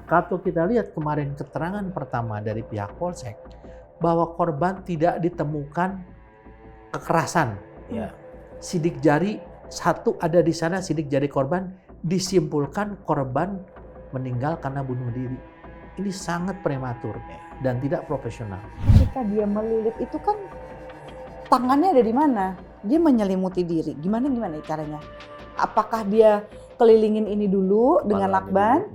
kalau kita lihat kemarin keterangan pertama dari pihak Polsek bahwa korban tidak ditemukan kekerasan. Ya. Sidik jari satu ada di sana, sidik jari korban, disimpulkan korban meninggal karena bunuh diri. Ini sangat prematur dan tidak profesional. Ketika dia melilit itu kan tangannya ada di mana? Dia menyelimuti diri. Gimana caranya? Apakah dia kelilingin ini dulu dengan lakban,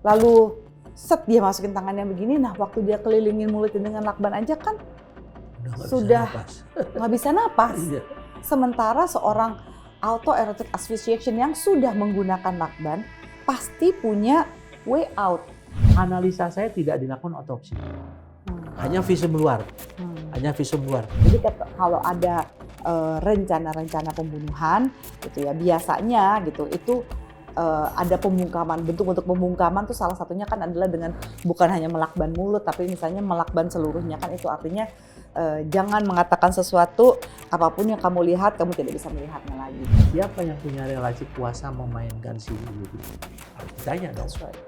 lalu set dia masukin tangannya begini, nah waktu dia kelilingin mulutnya dengan lakban aja kan sudah nggak bisa napas. Iya. Sementara seorang autoerotic asphyxiation yang sudah menggunakan lakban pasti punya way out. Analisa saya tidak dilakukan otopsi, hanya visum luar, hanya visum luar. Jadi kalau ada rencana-rencana pembunuhan, gitu ya biasanya gitu itu ada pembungkaman. Bentuk untuk pembungkaman tuh salah satunya kan adalah dengan bukan hanya melakban mulut, tapi misalnya melakban seluruhnya kan itu artinya jangan mengatakan sesuatu apapun yang kamu lihat kamu tidak bisa melihatnya lagi. Siapa yang punya relasi kuasa memainkan si ibu? Harus ditanya dong. That's right.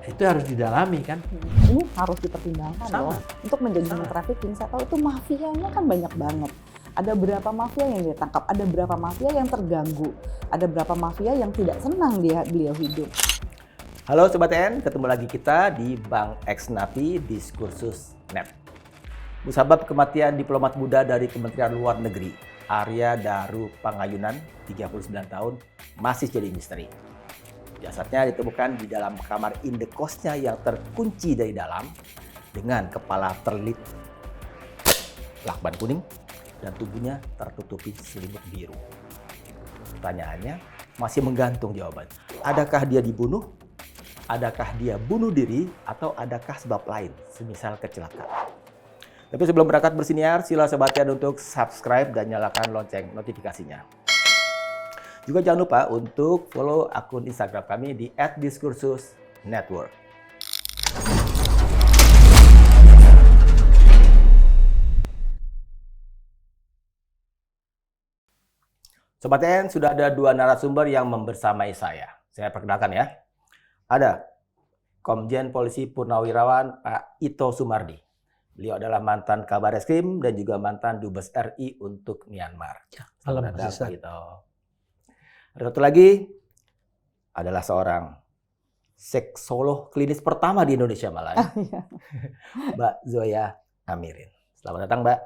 Itu harus didalami kan. Ini harus dipertimbangkan loh. Untuk menjadi human trafficking, saya tahu itu mafianya kan banyak banget. Ada berapa mafia yang ditangkap, ada berapa mafia yang terganggu, ada berapa mafia yang tidak senang beliau hidup. Halo Sobat TN, ketemu lagi kita di Bang X Napi Diskursus Net. Musabab kematian diplomat muda dari Kementerian Luar Negeri, Arya Daru Pangayunan, 39 tahun, masih jadi misteri. Jasadnya ditemukan di dalam kamar indekosnya yang terkunci dari dalam dengan kepala terlilit lakban kuning dan tubuhnya tertutupi selimut biru. Pertanyaannya masih menggantung jawaban. Adakah dia dibunuh? Adakah dia bunuh diri? Atau adakah sebab lain, semisal kecelakaan? Tapi sebelum berangkat bersiniar, sila Sobat TN untuk subscribe dan nyalakan lonceng notifikasinya. Juga jangan lupa untuk follow akun Instagram kami di @diskursusnetwork. Sobat TN, sudah ada dua narasumber yang membersamai saya. Saya perkenalkan ya. Ada Komjen Polisi Purnawirawan Pak Ito Sumardi. Beliau adalah mantan Kabar Eskrim dan juga mantan Dubes RI untuk Myanmar. Selamat datang Pak Ito. Ada satu lagi adalah seorang seksolog klinis pertama di Indonesia malah. Mbak Zoya Amirin. Selamat datang Mbak.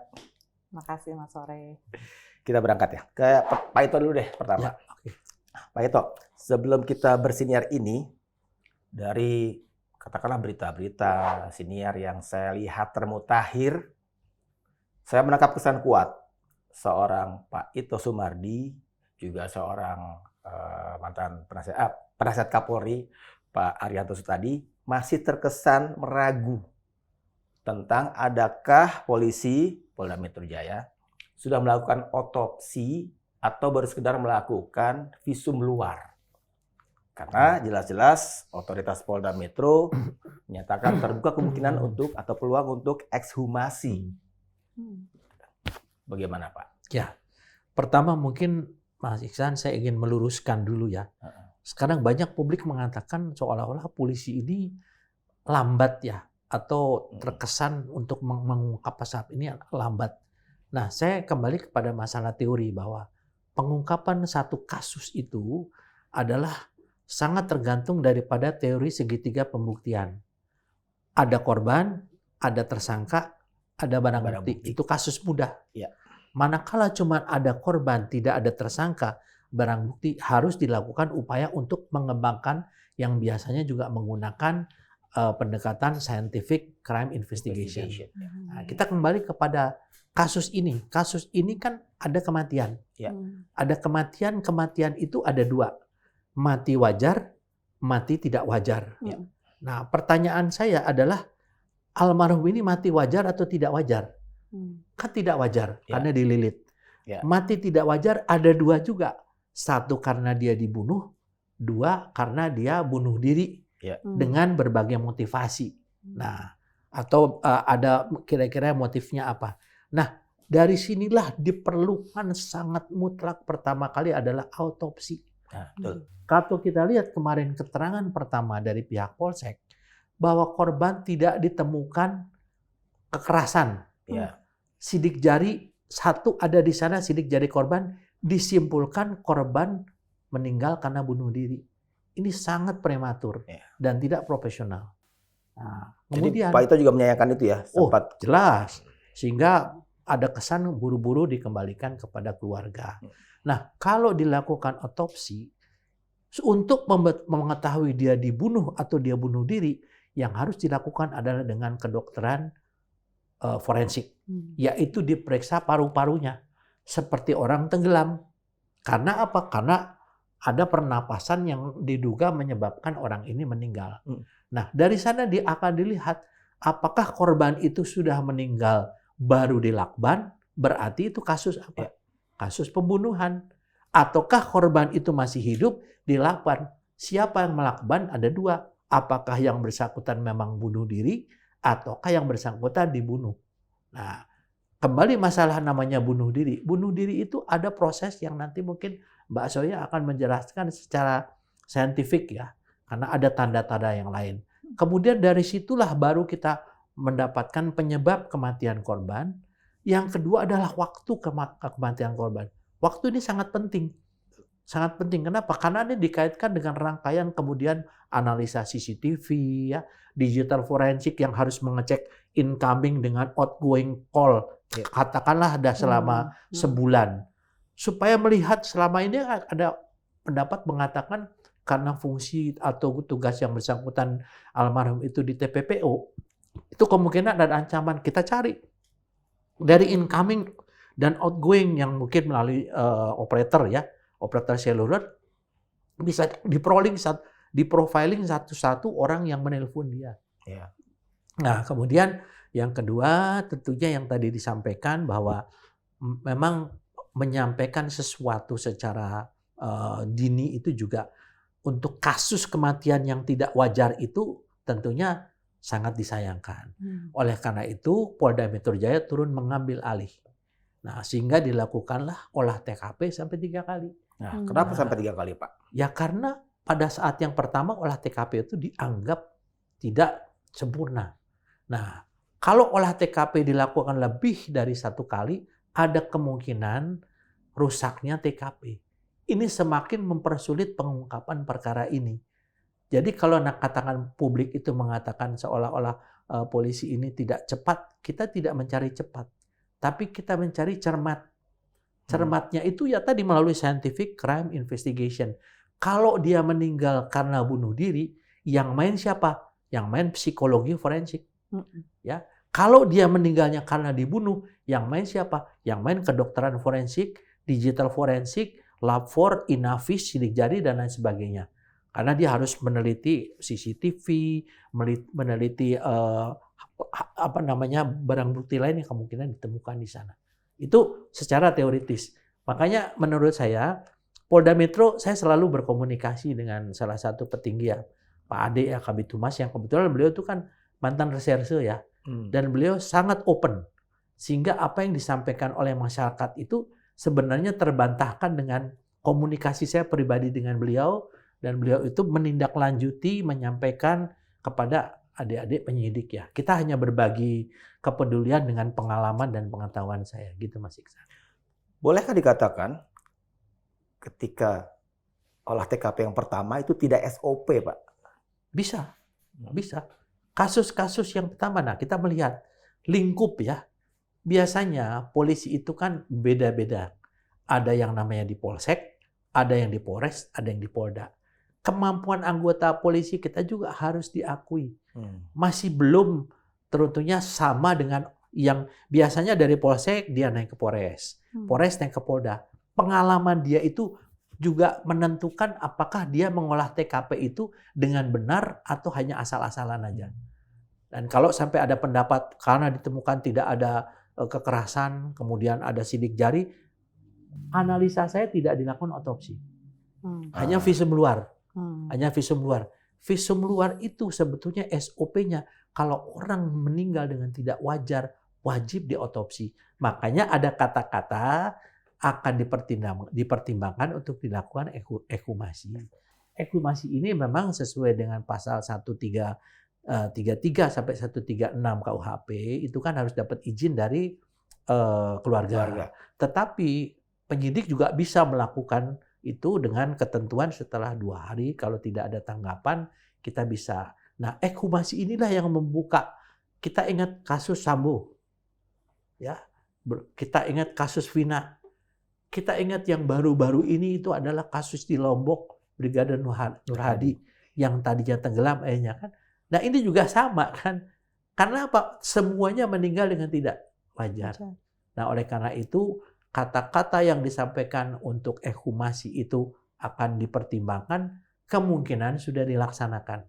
Makasih Mas Sore. Kita berangkat ya. Ke Pak Ito dulu deh pertama. Ya, okay. Pak Ito, sebelum kita bersiniar ini, dari katakanlah berita-berita siniar yang saya lihat termutakhir, saya menangkap kesan kuat. Seorang Pak Ito Sumardi, juga seorang mantan penasihat Kapolri, Pak Arianto Sutadi, masih terkesan meragu tentang adakah polisi Polda Metro Jaya sudah melakukan otopsi atau baru sekedar melakukan visum luar. Karena jelas-jelas otoritas Polda Metro menyatakan terbuka kemungkinan untuk atau peluang untuk ekshumasi. Bagaimana Pak? Ya, pertama mungkin Mas Iksan saya ingin meluruskan dulu ya. Sekarang banyak publik mengatakan seolah-olah polisi ini lambat ya, atau terkesan untuk mengungkap saat ini lambat. Nah, saya kembali kepada masalah teori bahwa pengungkapan satu kasus itu adalah sangat tergantung daripada teori segitiga pembuktian. Ada korban, ada tersangka, ada barang bukti. Itu kasus mudah. Ya. Manakala cuma ada korban, tidak ada tersangka, barang bukti harus dilakukan upaya untuk mengembangkan yang biasanya juga menggunakan pendekatan scientific crime investigation. Nah, kita kembali kepada kasus ini. Kasus ini kan ada kematian. Ya. Ada kematian itu ada dua. Mati wajar, mati tidak wajar. Ya. Nah, pertanyaan saya adalah almarhum ini mati wajar atau tidak wajar? Kan tidak wajar karena dililit. Ya. Mati tidak wajar ada dua juga. Satu karena dia dibunuh, dua karena dia bunuh diri dengan berbagai motivasi. Nah, atau ada kira-kira motifnya apa? Nah, dari sinilah diperlukan sangat mutlak pertama kali adalah autopsi. Nah, betul. Kalau kita lihat kemarin keterangan pertama dari pihak Polsek bahwa korban tidak ditemukan kekerasan. Ya. Sidik jari satu ada di sana, sidik jari korban disimpulkan korban meninggal karena bunuh diri. Ini sangat prematur dan tidak profesional. Nah, kemudian Jadi Pak Ito juga menyayangkan itu ya, sempat jelas, sehingga ada kesan buru-buru dikembalikan kepada keluarga. Nah, kalau dilakukan otopsi untuk mengetahui dia dibunuh atau dia bunuh diri, yang harus dilakukan adalah dengan kedokteran forensik, yaitu diperiksa paru-parunya seperti orang tenggelam. Karena apa? Karena ada pernapasan yang diduga menyebabkan orang ini meninggal. Nah, dari sana akan dilihat apakah korban itu sudah meninggal baru dilakban, berarti itu kasus apa? Kasus pembunuhan. Ataukah korban itu masih hidup dilakban? Siapa yang melakban? Ada dua. Apakah yang bersangkutan memang bunuh diri ataukah yang bersangkutan dibunuh? Nah, kembali masalah namanya bunuh diri. Bunuh diri itu ada proses yang nanti mungkin Mbak Zoya akan menjelaskan secara saintifik ya, karena ada tanda-tanda yang lain. Kemudian dari situlah baru kita mendapatkan penyebab kematian korban. Yang kedua adalah waktu kematian korban. Waktu ini sangat penting. Sangat penting. Kenapa? Karena ini dikaitkan dengan rangkaian kemudian analisa CCTV, ya, digital forensik yang harus mengecek incoming dengan outgoing call. Katakanlah ada selama sebulan. Supaya melihat selama ini ada pendapat mengatakan karena fungsi atau tugas yang bersangkutan almarhum itu di TPPO, itu kemungkinan ada ancaman. Kita cari dari incoming dan outgoing yang mungkin melalui operator ya, operator seluler, bisa diprofiling satu-satu orang yang menelpon dia. Ya. Nah, kemudian yang kedua tentunya yang tadi disampaikan bahwa memang menyampaikan sesuatu secara dini itu juga untuk kasus kematian yang tidak wajar itu tentunya sangat disayangkan. Oleh karena itu Polda Metro Jaya turun mengambil alih. Nah, sehingga dilakukanlah olah TKP sampai 3 kali. Nah, kenapa sampai 3 kali, Pak? Ya karena pada saat yang pertama olah TKP itu dianggap tidak sempurna. Nah, kalau olah TKP dilakukan lebih dari 1 kali, ada kemungkinan rusaknya TKP. Ini semakin mempersulit pengungkapan perkara ini. Jadi kalau katakan publik itu mengatakan seolah-olah polisi ini tidak cepat, kita tidak mencari cepat. Tapi kita mencari cermat. Cermatnya itu ya tadi melalui scientific crime investigation. Kalau dia meninggal karena bunuh diri, yang main siapa? Yang main psikologi forensik. Ya. Kalau dia meninggalnya karena dibunuh, yang main siapa? Yang main kedokteran forensik, digital forensik, lab 4, Inavis, sidik jari dan lain sebagainya. Karena dia harus meneliti CCTV, meneliti barang bukti lain yang kemungkinan ditemukan di sana. Itu secara teoritis. Makanya menurut saya Polda Metro saya selalu berkomunikasi dengan salah satu petinggi ya, Pak Ade ya, Kabid Humas, yang kebetulan beliau itu kan mantan reserse ya. Dan beliau sangat open. Sehingga apa yang disampaikan oleh masyarakat itu sebenarnya terbantahkan dengan komunikasi saya pribadi dengan beliau. Dan beliau itu menindaklanjuti, menyampaikan kepada adik-adik penyidik ya. Kita hanya berbagi kepedulian dengan pengalaman dan pengetahuan saya. Gitu Mas Iksan. Bolehkah dikatakan ketika olah TKP yang pertama itu tidak SOP, Pak? Bisa. Bisa. Kasus-kasus yang pertama, nah kita melihat lingkup ya. Biasanya polisi itu kan beda-beda. Ada yang namanya di Polsek, ada yang di Polres, ada yang di Polda. Kemampuan anggota polisi kita juga harus diakui. Masih belum tentunya sama dengan yang biasanya dari Polsek dia naik ke Polres. Polres naik ke Polda. Pengalaman dia itu juga menentukan apakah dia mengolah TKP itu dengan benar atau hanya asal-asalan aja. Dan kalau sampai ada pendapat karena ditemukan tidak ada kekerasan, kemudian ada sidik jari, analisa saya tidak dilakukan otopsi. Hanya visum luar. Hanya visum luar. Visum luar itu sebetulnya SOP-nya. Kalau orang meninggal dengan tidak wajar, wajib diotopsi. Makanya ada kata-kata akan dipertimbangkan untuk dilakukan ekshumasi. Ekshumasi ini memang sesuai dengan pasal 1333 sampai 136 KUHP itu kan harus dapat izin dari keluarga. Tetapi penyidik juga bisa melakukan itu dengan ketentuan setelah 2 hari. Kalau tidak ada tanggapan, kita bisa. Nah, ekshumasi inilah yang membuka. Kita ingat kasus Sambo, ya. Kita ingat kasus Vina. Kita ingat yang baru-baru ini itu adalah kasus di Lombok, Brigadir Nur Hadi yang tadinya tenggelam akhirnya kan. Nah, ini juga sama kan. Karena apa? Semuanya meninggal dengan tidak wajar. Nah, oleh karena itu kata-kata yang disampaikan untuk ekshumasi itu akan dipertimbangkan, kemungkinan sudah dilaksanakan.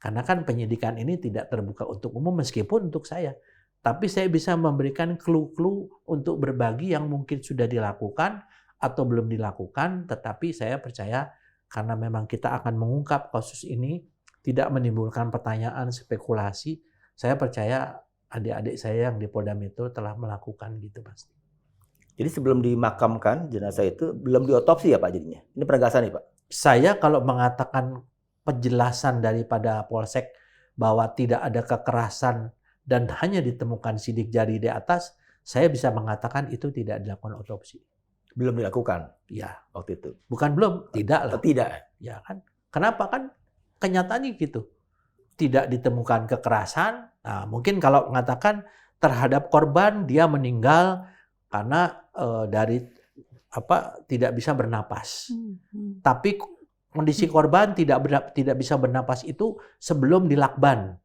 Karena kan penyidikan ini tidak terbuka untuk umum meskipun untuk saya. Tapi saya bisa memberikan clue-clue untuk berbagi yang mungkin sudah dilakukan atau belum dilakukan, tetapi saya percaya karena memang kita akan mengungkap kasus ini, tidak menimbulkan pertanyaan, spekulasi, saya percaya adik-adik saya yang di Polda Metro telah melakukan gitu pasti. Jadi sebelum dimakamkan jenazah itu belum diotopsi ya Pak jadinya? Ini penegasan nih Pak? Saya kalau mengatakan penjelasan daripada Polsek bahwa tidak ada kekerasan dan hanya ditemukan sidik jari di atas, saya bisa mengatakan itu tidak dilakukan otopsi. Belum dilakukan? Ya. Waktu itu? Bukan belum, tidak lah. Tidak? Ya kan. Kenapa kan? Kenyataannya gitu. Tidak ditemukan kekerasan. Nah, mungkin kalau mengatakan terhadap korban dia meninggal karena tidak bisa bernapas. Tapi kondisi korban tidak bisa bernapas itu sebelum dilakban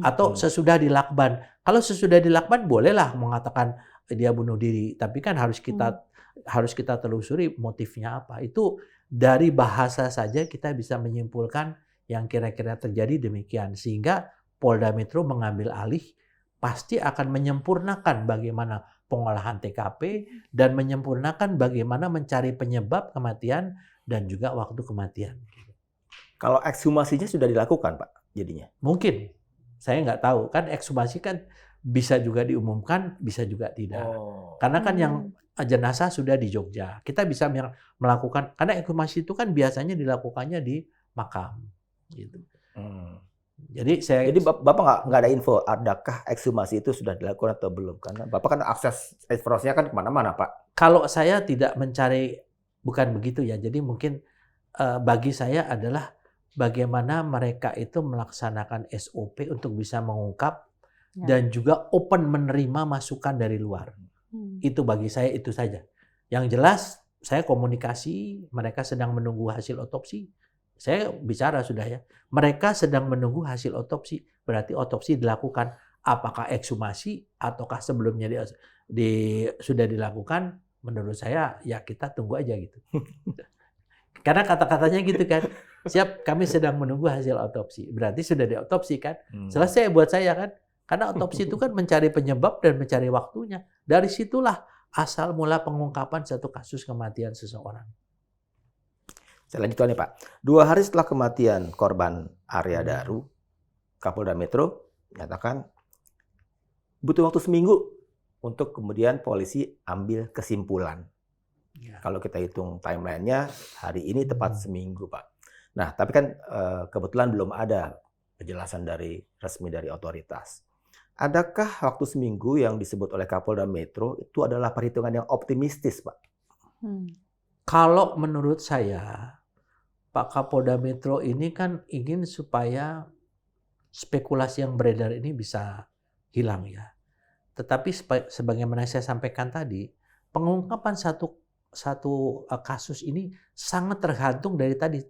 atau sesudah dilakban. Kalau sesudah dilakban bolehlah mengatakan dia bunuh diri, tapi kan harus kita telusuri motifnya apa. Itu dari bahasa saja kita bisa menyimpulkan yang kira-kira terjadi demikian, sehingga Polda Metro mengambil alih pasti akan menyempurnakan bagaimana pengolahan TKP dan menyempurnakan bagaimana mencari penyebab kematian dan juga waktu kematian. Kalau ekshumasinya sudah dilakukan Pak jadinya? Mungkin. Saya nggak tahu. Kan ekshumasi kan bisa juga diumumkan, bisa juga tidak. Karena kan yang jenazah sudah di Jogja. Kita bisa melakukan, karena ekshumasi itu kan biasanya dilakukannya di makam. Gitu. Jadi Bapak nggak ada info, adakah ekshumasi itu sudah dilakukan atau belum? Karena Bapak kan akses informasinya kan kemana-mana, Pak. Kalau saya tidak mencari, bukan begitu ya. Jadi mungkin bagi saya adalah bagaimana mereka itu melaksanakan SOP untuk bisa mengungkap dan juga open menerima masukan dari luar. Itu bagi saya itu saja. Yang jelas saya komunikasi, mereka sedang menunggu hasil otopsi. Saya bicara sudah ya. Mereka sedang menunggu hasil otopsi. Berarti otopsi dilakukan. Apakah ekshumasi ataukah sebelumnya sudah dilakukan? Menurut saya ya kita tunggu aja gitu. Karena kata-katanya gitu kan. Siap, kami sedang menunggu hasil otopsi. Berarti sudah diotopsi kan. Selesai buat saya kan. Karena otopsi itu kan mencari penyebab dan mencari waktunya. Dari situlah asal mula pengungkapan satu kasus kematian seseorang. Saya lanjutkan nih Pak. 2 hari setelah kematian korban Arya Daru, Kapolda Metro menyatakan butuh waktu seminggu untuk kemudian polisi ambil kesimpulan. Ya. Kalau kita hitung timelinenya, hari ini tepat seminggu Pak. Nah, tapi kan kebetulan belum ada penjelasan resmi dari otoritas. Adakah waktu seminggu yang disebut oleh Kapolda Metro itu adalah perhitungan yang optimistis Pak? Kalau menurut saya, Pak Kapolda Metro ini kan ingin supaya spekulasi yang beredar ini bisa hilang ya. Tetapi sebagaimana saya sampaikan tadi, pengungkapan satu kasus ini sangat tergantung dari tadi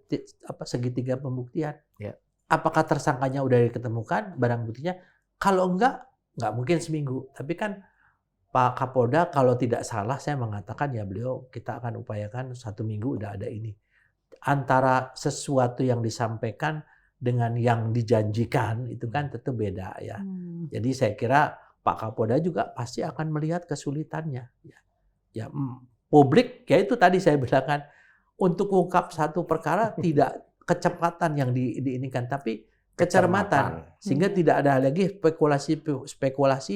segitiga pembuktian. Ya. Apakah tersangkanya udah diketemukan barang buktinya? Kalau enggak mungkin seminggu. Tapi kan Pak Kapolda kalau tidak salah saya mengatakan ya beliau kita akan upayakan 1 minggu udah ada ini. Antara sesuatu yang disampaikan dengan yang dijanjikan itu kan tentu beda ya. Jadi saya kira Pak Kapolda juga pasti akan melihat kesulitannya. Ya publik ya itu tadi saya bilang kan untuk mengungkap satu perkara tidak kecepatan yang diinginkan tapi kecermatan sehingga tidak ada lagi spekulasi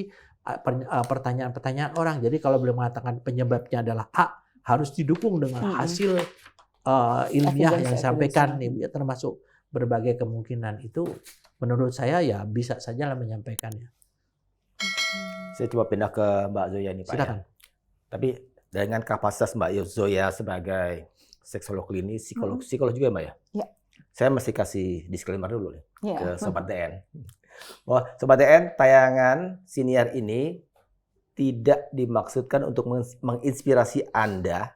pertanyaan-pertanyaan orang. Jadi kalau beliau mengatakan penyebabnya adalah A, harus didukung dengan hasil ilmiah yang disampaikan nih, ya, termasuk berbagai kemungkinan itu. Menurut saya ya bisa saja lah menyampaikannya. Saya coba pindah ke Mbak Zoya nih Pak. Silakan. Ya. Tapi dengan kapasitas Mbak Zoya sebagai seksolog klinis, psikolog juga Mbak ya? Ya. Saya mesti kasih disclaimer dulu nih ke Ya. Sobat DN. Bahwa Sobat DN, tayangan siniar ini tidak dimaksudkan untuk menginspirasi Anda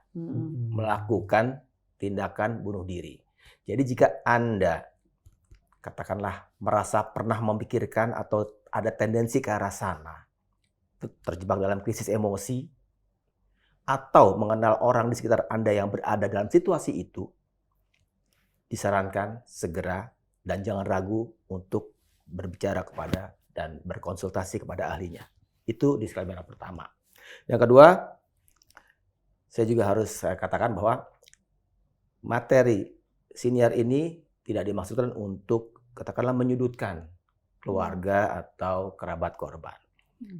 melakukan tindakan bunuh diri. Jadi jika Anda katakanlah merasa pernah memikirkan atau ada tendensi ke arah sana, terjebak dalam krisis emosi, atau mengenal orang di sekitar Anda yang berada dalam situasi itu, disarankan segera dan jangan ragu untuk berbicara kepada dan berkonsultasi kepada ahlinya. Itu disclaimer yang pertama. Yang kedua, saya juga harus katakan bahwa materi siniar ini tidak dimaksudkan untuk katakanlah menyudutkan keluarga atau kerabat korban.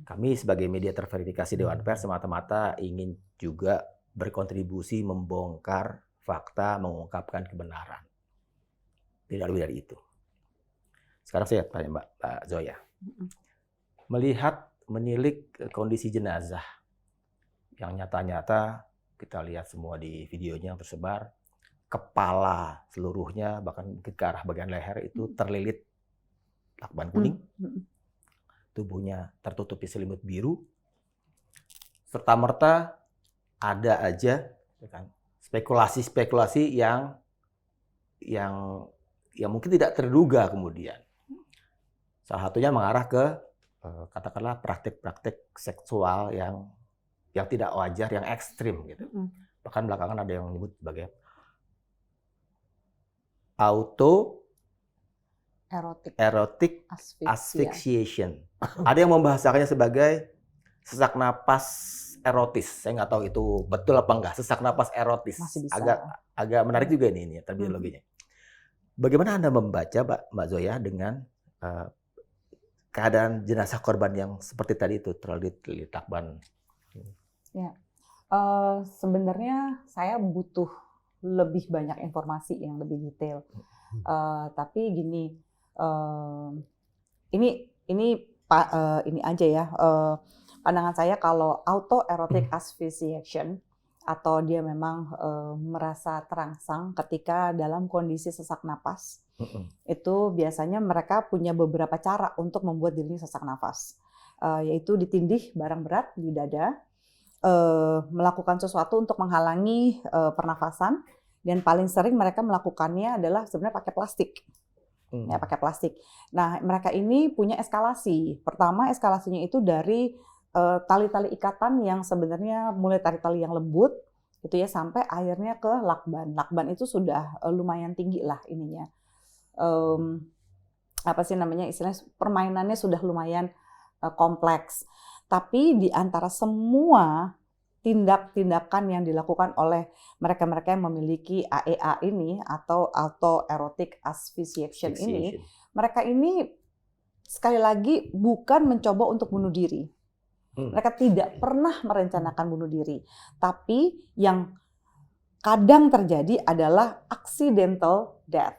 Kami sebagai media terverifikasi Dewan Pers semata-mata ingin juga berkontribusi membongkar fakta, mengungkapkan kebenaran. Tidak lebih dari itu. Sekarang saya tanya Mbak Zoya. Menilik kondisi jenazah yang nyata-nyata kita lihat semua di videonya yang tersebar, kepala seluruhnya bahkan ke arah bagian leher itu terlilit lakban kuning, tubuhnya tertutupi selimut biru, serta-merta ada aja spekulasi-spekulasi yang mungkin tidak terduga kemudian. Salah satunya mengarah ke katakanlah praktik-praktik seksual yang tidak wajar, yang ekstrim gitu. Bahkan belakangan ada yang menyebut sebagai erotic asphyxiation. Ada yang membahasakannya sebagai sesak napas erotis. Saya nggak tahu itu betul apa enggak. Sesak napas erotis. Agak menarik juga ini terminologinya. Bagaimana Anda membaca Mbak Zoya dengan keadaan jenazah korban yang seperti tadi itu terlilit lakban? Ya, sebenarnya saya butuh lebih banyak informasi yang lebih detail. Tapi gini, ini aja ya. Pandangan saya kalau autoerotic asphyxiation atau dia memang merasa terangsang ketika dalam kondisi sesak napas, itu biasanya mereka punya beberapa cara untuk membuat dirinya sesak napas, yaitu ditindih barang berat di dada, melakukan sesuatu untuk menghalangi pernafasan, dan paling sering mereka melakukannya adalah sebenarnya pakai plastik. Ya, pakai plastik. Nah, mereka ini punya eskalasi. Pertama, eskalasinya itu dari tali-tali ikatan yang sebenarnya mulai tali-tali yang lembut gitu ya sampai akhirnya ke lakban. Lakban itu sudah lumayan tinggi lah ininya. Apa sih namanya istilahnya, permainannya sudah lumayan kompleks. Tapi di antara semua tindak-tindakan yang dilakukan oleh mereka-mereka yang memiliki AEA ini atau autoerotic asphyxiation ini, mereka ini sekali lagi bukan mencoba untuk bunuh diri. Mereka tidak pernah merencanakan bunuh diri. Tapi yang kadang terjadi adalah accidental death.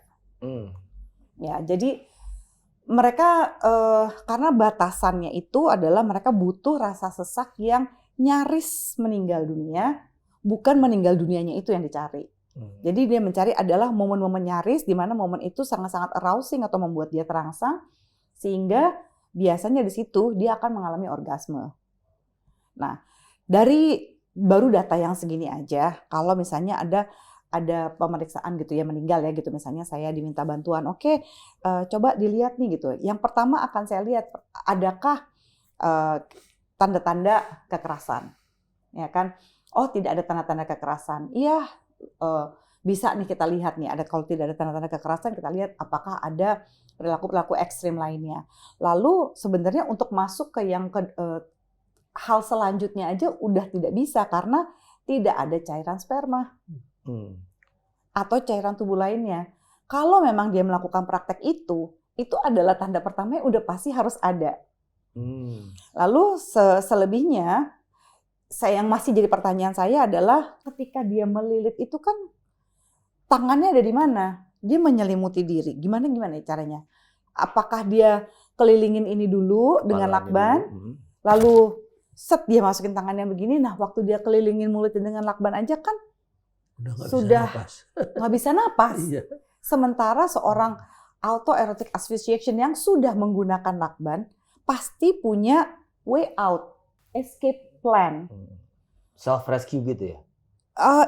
Ya, jadi mereka karena batasannya itu adalah mereka butuh rasa sesak yang nyaris meninggal dunia, bukan meninggal dunianya itu yang dicari. Jadi dia mencari adalah momen-momen nyaris di mana momen itu sangat-sangat arousing atau membuat dia terangsang, sehingga biasanya di situ dia akan mengalami orgasme. Nah, dari baru data yang segini aja, kalau misalnya ada pemeriksaan gitu ya, meninggal ya gitu, misalnya saya diminta bantuan, oke, coba dilihat nih gitu. Yang pertama akan saya lihat adakah tanda-tanda kekerasan, ya kan? Oh, tidak ada tanda-tanda kekerasan. Iya, bisa nih kita lihat nih. Kalau tidak ada tanda-tanda kekerasan, kita lihat apakah ada perilaku-perilaku ekstrim lainnya. Lalu sebenarnya untuk masuk ke yang hal selanjutnya aja udah tidak bisa karena tidak ada cairan sperma atau cairan tubuh lainnya. Kalau memang dia melakukan praktek itu adalah tanda pertama yang udah pasti harus ada. Lalu selebihnya yang masih jadi pertanyaan saya adalah ketika dia melilit itu kan tangannya ada di mana? Dia menyelimuti diri. Gimana caranya? Apakah dia kelilingin ini dulu dengan lakban, lalu set dia masukin tangannya begini. Nah, waktu dia kelilingin mulutnya dengan lakban aja kan sudah nggak bisa napas. Iya. Sementara seorang autoerotic asphyxiation yang sudah menggunakan lakban pasti punya way out, escape plan. Self rescue gitu ya?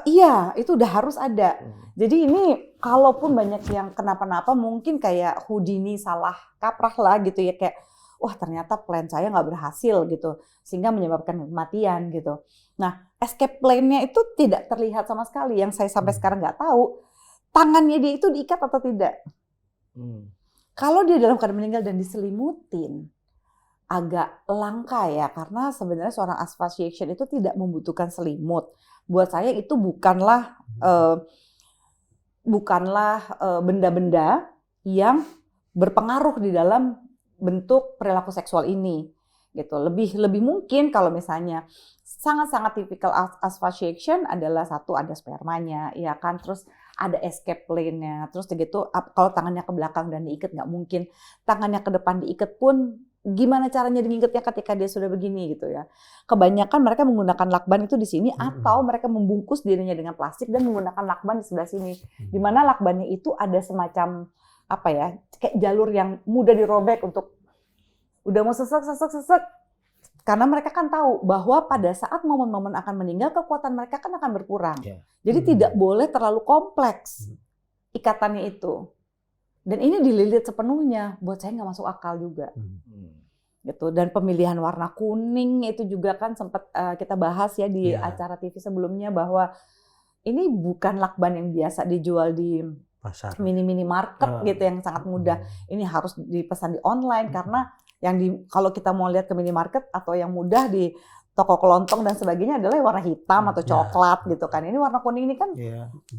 Iya, itu udah harus ada. Jadi ini kalaupun banyak yang kenapa-napa mungkin kayak Houdini salah kaprah lah gitu ya, kayak wah ternyata plan saya nggak berhasil gitu sehingga menyebabkan kematian gitu. Nah, escape plan-nya itu tidak terlihat sama sekali. Yang saya sampai sekarang nggak tahu tangannya dia itu diikat atau tidak. Kalau dia dalam keadaan meninggal dan diselimutin, agak langka ya, karena sebenarnya seorang asphyxiation itu tidak membutuhkan selimut. Buat saya itu bukanlah benda-benda yang berpengaruh di dalam bentuk perilaku seksual ini, gitu. Lebih mungkin kalau misalnya sangat-sangat tipikal asphyxiation adalah satu ada spermanya, ya kan, terus ada escape plan-nya, terus begitu kalau tangannya ke belakang dan diikat nggak mungkin, tangannya ke depan diikat pun gimana caranya diingkatnya ketika dia sudah begini gitu ya. Kebanyakan mereka menggunakan lakban itu di sini atau mereka membungkus dirinya dengan plastik dan menggunakan lakban di sebelah sini. Di mana lakbannya itu ada semacam apa ya, kayak jalur yang mudah dirobek untuk udah mau sesek. Karena mereka kan tahu bahwa pada saat momen-momen akan meninggal kekuatan mereka kan akan berkurang. Jadi tidak boleh terlalu kompleks ikatannya itu. Dan ini dililit sepenuhnya, buat saya nggak masuk akal juga. Gitu. Dan pemilihan warna kuning itu juga kan sempat kita bahas ya di acara TV sebelumnya bahwa ini bukan lakban yang biasa dijual di pasar, mini market gitu yang sangat mudah. Ini harus dipesan di online karena kalau kita mau lihat ke minimarket atau yang mudah di toko kelontong dan sebagainya adalah warna hitam atau coklat gitu kan. Ini warna kuning ini kan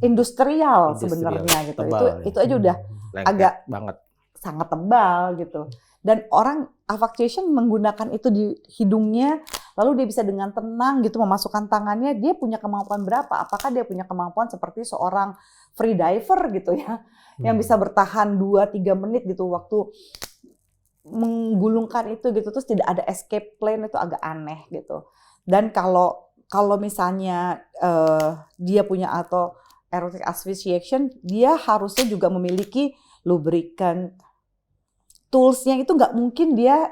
industrial sebenarnya gitu. Itu aja udah agak banget, sangat tebal gitu. Dan orang asphyxiation menggunakan itu di hidungnya, lalu dia bisa dengan tenang gitu memasukkan tangannya. Dia punya kemampuan berapa? Apakah dia punya kemampuan seperti seorang free diver gitu ya, yang bisa bertahan 2-3 menit gitu waktu menggulungkan itu gitu, terus tidak ada escape plan, itu agak aneh gitu. Dan kalau misalnya dia punya atau erotic asphyxiation, dia harusnya juga memiliki lubricant. Toolsnya itu nggak mungkin dia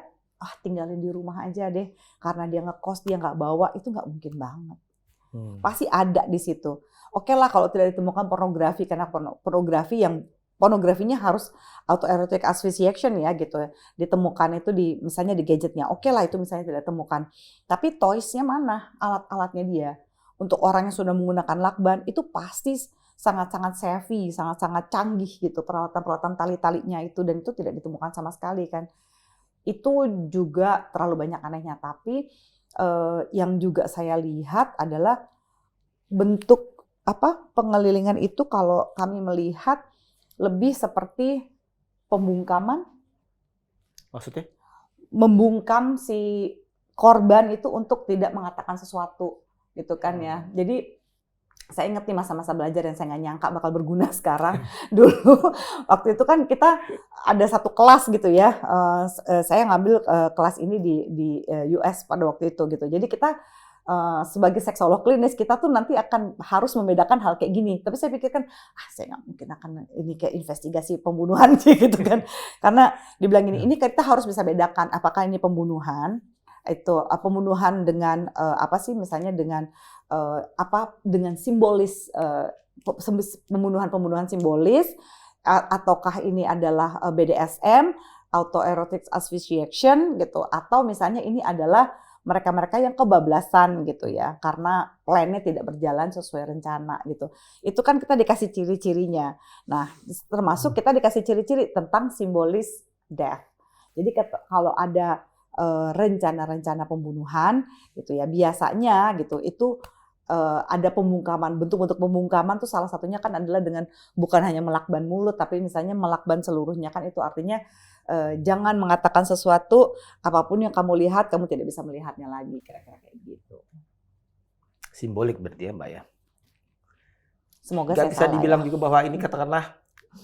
tinggalin di rumah aja deh karena dia ngekos dia nggak bawa, itu nggak mungkin banget. Pasti ada di situ. Oke lah kalau tidak ditemukan pornografi, karena pornografinya harus autoerotic asphyxiation ya gitu ya. Ditemukan itu misalnya di gadgetnya. Oke lah itu misalnya tidak ditemukan. Tapi toys-nya mana? Alat-alatnya dia. Untuk orang yang sudah menggunakan lakban itu pasti sangat-sangat savvy, sangat-sangat canggih gitu peralatan-peralatan tali-talinya itu, dan itu tidak ditemukan sama sekali kan. Itu juga terlalu banyak anehnya. Tapi yang juga saya lihat adalah bentuk pengelilingan itu kalau kami melihat lebih seperti pembungkaman. Maksudnya? Membungkam si korban itu untuk tidak mengatakan sesuatu gitu kan ya. Jadi saya ingat nih masa-masa belajar yang saya nggak nyangka bakal berguna sekarang. Dulu waktu itu kan kita ada satu kelas gitu ya. Saya ngambil kelas ini di US pada waktu itu gitu. Jadi kita sebagai seksolog klinis kita tuh nanti akan harus membedakan hal kayak gini. Tapi saya pikirkan saya nggak mungkin akan ini kayak investigasi pembunuhan sih gitu kan. Karena dibilang ini kita harus bisa bedakan apakah ini pembunuhan, itu pembunuhan dengan misalnya dengan dengan simbolis, pembunuhan simbolis, ataukah ini adalah BDSM, autoerotic asphyxiation gitu, atau misalnya ini adalah mereka-mereka yang kebablasan gitu ya, karena plannya tidak berjalan sesuai rencana gitu. Itu kan kita dikasih ciri-cirinya. Nah, termasuk kita dikasih ciri-ciri tentang simbolis death. Jadi kalau ada rencana-rencana pembunuhan gitu ya, biasanya gitu itu ada pembungkaman, bentuk-bentuk pembungkaman tuh salah satunya kan adalah dengan bukan hanya melakban mulut tapi misalnya melakban seluruhnya, kan itu artinya jangan mengatakan sesuatu, apapun yang kamu lihat kamu tidak bisa melihatnya lagi, kira-kira kayak gitu. Simbolik berarti ya Mbak ya. Semoga Nggak saya bisa salah dibilang ya. juga bahwa ini katakanlah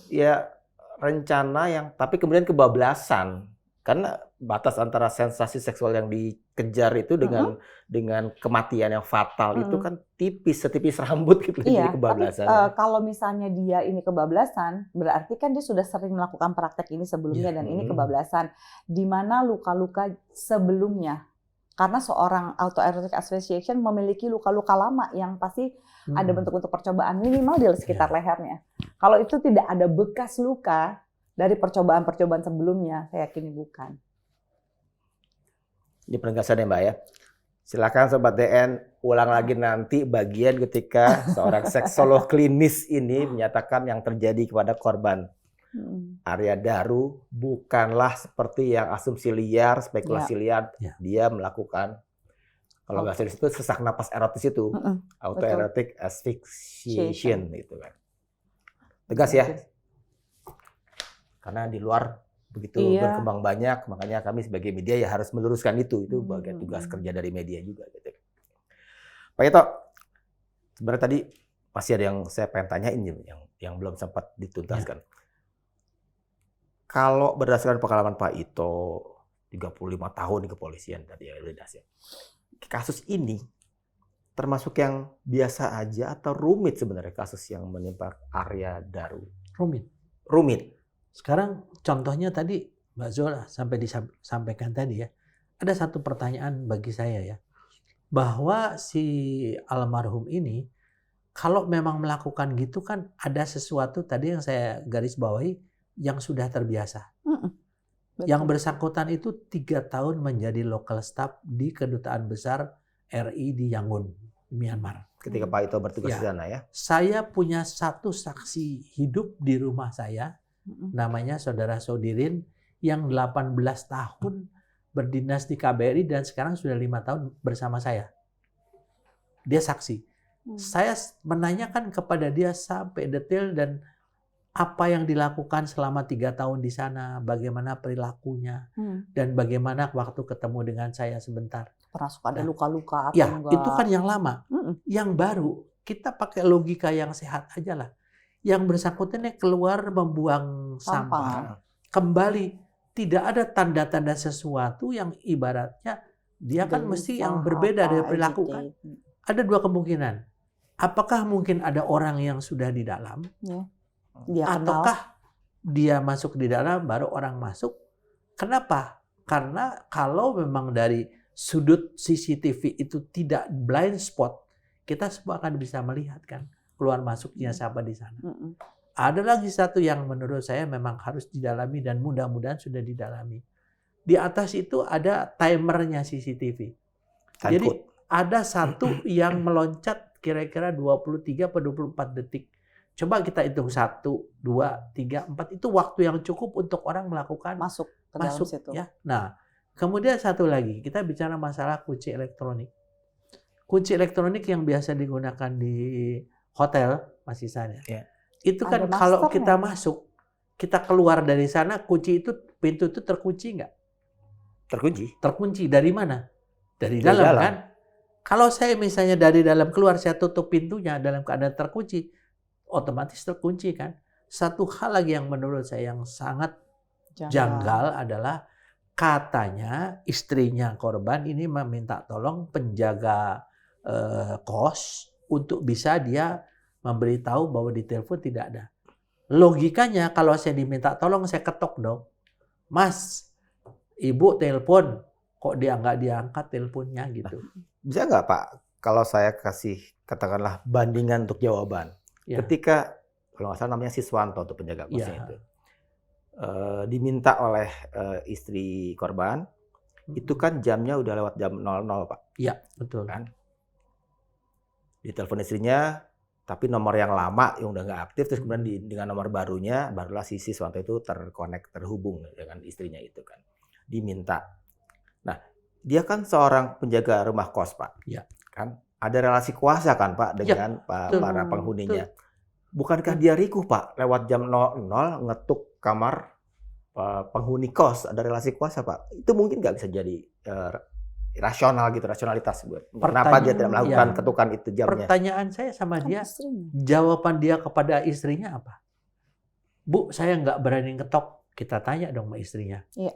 ya rencana yang tapi kemudian kebablasan. Karena batas antara sensasi seksual yang dikejar itu dengan kematian yang fatal itu kan tipis, setipis rambut gitu. Jadi Iya, tapi kebablasan. kalau misalnya dia ini kebablasan, berarti kan dia sudah sering melakukan praktek ini sebelumnya dan ini kebablasan. Di mana luka-luka sebelumnya. Karena seorang autoerotic asphyxiation memiliki luka-luka lama yang pasti ada bentuk-bentuk percobaan minimal di sekitar lehernya. Kalau itu tidak ada bekas luka dari percobaan-percobaan sebelumnya, saya yakin bukan. Ini penegasan ya Mbak ya. Silakan Sobat DN ulang lagi nanti bagian ketika seorang seksolog klinis ini menyatakan yang terjadi kepada korban Arya Daru bukanlah seperti yang asumsi liar, spekulasi liar. Dia melakukan, kalau bahasa itu sesak napas erotis itu, autoerotic asphyxiation itu kan. Tegas ya. Karena di luar begitu berkembang banyak, makanya kami sebagai media ya harus meluruskan itu bagian tugas kerja dari media juga gitu. Pak Ito, sebenarnya tadi masih ada yang saya pengen tanyain yang belum sempat dituntaskan. Kalau berdasarkan pengalaman Pak Ito 35 tahun di kepolisian tadi ya, kasus ini termasuk yang biasa aja atau rumit sebenarnya kasus yang menimpa Arya Daru? Rumit. Sekarang contohnya tadi Mbak Zola sampai disampaikan tadi ya. Ada satu pertanyaan bagi saya ya. Bahwa si almarhum ini kalau memang melakukan gitu kan ada sesuatu tadi yang saya garis bawahi yang sudah terbiasa. Yang bersangkutan itu 3 tahun menjadi local staff di Kedutaan Besar RI di Yangon, Myanmar. Ketika Pak Ito bertugas di sana ya. Saya punya satu saksi hidup di rumah saya. Namanya Saudara Sodirin yang 18 tahun berdinas di KBRI dan sekarang sudah 5 tahun bersama saya. Dia saksi. Saya menanyakan kepada dia sampai detail dan apa yang dilakukan selama 3 tahun di sana, bagaimana perilakunya, dan bagaimana waktu ketemu dengan saya sebentar. Pernah suka ada luka-luka atau ya, enggak? Itu kan yang lama. Yang baru, kita pakai logika yang sehat aja lah. Yang bersangkutannya keluar membuang sampah. Kembali, tidak ada tanda-tanda sesuatu yang ibaratnya dia kan mesti yang berbeda dari perilaku kan. Ada 2 kemungkinan. Apakah mungkin ada orang yang sudah di dalam? Ataukah dia masuk di dalam baru orang masuk? Kenapa? Karena kalau memang dari sudut CCTV itu tidak blind spot, kita semua akan bisa melihat kan keluar masuknya siapa di sana. Ada lagi satu yang menurut saya memang harus didalami dan mudah-mudahan sudah didalami. Di atas itu ada timernya CCTV. Jadi ada satu yang meloncat kira-kira 23 atau 24 detik. Coba kita hitung 1, 2, 3, 4 itu waktu yang cukup untuk orang melakukan masuk ke dalam situ. Ya. Nah, kemudian satu lagi kita bicara masalah kunci elektronik. Kunci elektronik yang biasa digunakan di hotel masih sana. Itu kan kalau kita masuk, kita keluar dari sana, kunci itu pintu itu terkunci nggak? Terkunci dari mana? Dari dalam kan? Kalau saya misalnya dari dalam keluar, saya tutup pintunya dalam keadaan terkunci, otomatis terkunci kan? Satu hal lagi yang menurut saya yang sangat janggal adalah katanya istrinya korban ini meminta tolong penjaga kos untuk bisa dia memberitahu bahwa di telepon tidak ada. Logikanya kalau saya diminta tolong saya ketok dong. Mas, ibu telepon, kok dia nggak diangkat teleponnya gitu. Bisa nggak Pak, kalau saya kasih katakanlah bandingan untuk jawaban. Ketika, kalau nggak salah namanya Siswanto untuk penjaga kosnya itu. Diminta oleh istri korban, itu kan jamnya udah lewat jam 00 Pak. Iya, betul. Kan? Ditelepon istrinya, tapi nomor yang lama yang udah nggak aktif, terus kemudian dengan nomor barunya, barulah si Siswanto itu terhubung dengan istrinya itu kan. Diminta. Nah, dia kan seorang penjaga rumah kos Pak. Iya. Kan ada relasi kuasa kan Pak dengan para penghuninya. Bukankah dia rikuh Pak lewat jam 00 ngetuk kamar penghuni kos, ada relasi kuasa Pak? Itu mungkin nggak bisa jadi rasional gitu, rasionalitas buat kenapa dia tidak melakukan iya. ketukan itu jamnya. Pertanyaan saya sama Kan dia, istrinya. jawaban dia kepada istrinya apa? Bu, saya nggak berani ngetok. Kita tanya dong sama istrinya. Iya.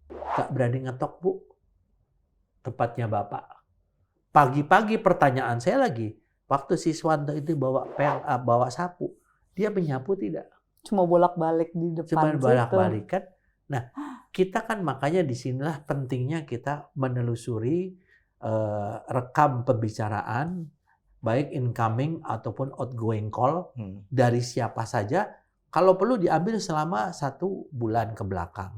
Nggak berani ngetok, Bu. Tepatnya Bapak. Pagi-pagi pertanyaan saya lagi, waktu si Swanto itu bawa sapu, dia menyapu tidak? Cuma bolak-balik di depan Cuma situ. bolak-balik kan. Nah, kita kan makanya disinilah pentingnya kita menelusuri rekam pembicaraan, baik incoming ataupun outgoing call dari siapa saja. Kalau perlu diambil selama 1 bulan ke belakang.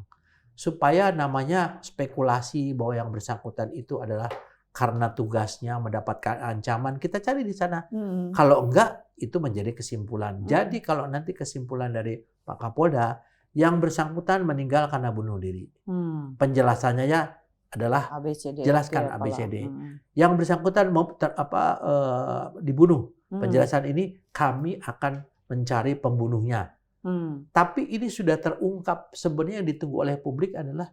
Supaya namanya spekulasi bahwa yang bersangkutan itu adalah karena tugasnya mendapatkan ancaman, kita cari di sana. Kalau enggak, itu menjadi kesimpulan. Jadi kalau nanti kesimpulan dari Pak Kapolda, yang bersangkutan meninggal karena bunuh diri. Penjelasannya ya adalah ABCD. jelaskan ABCD. Yang bersangkutan dibunuh. Penjelasan ini kami akan mencari pembunuhnya. Tapi ini sudah terungkap, sebenarnya yang ditunggu oleh publik adalah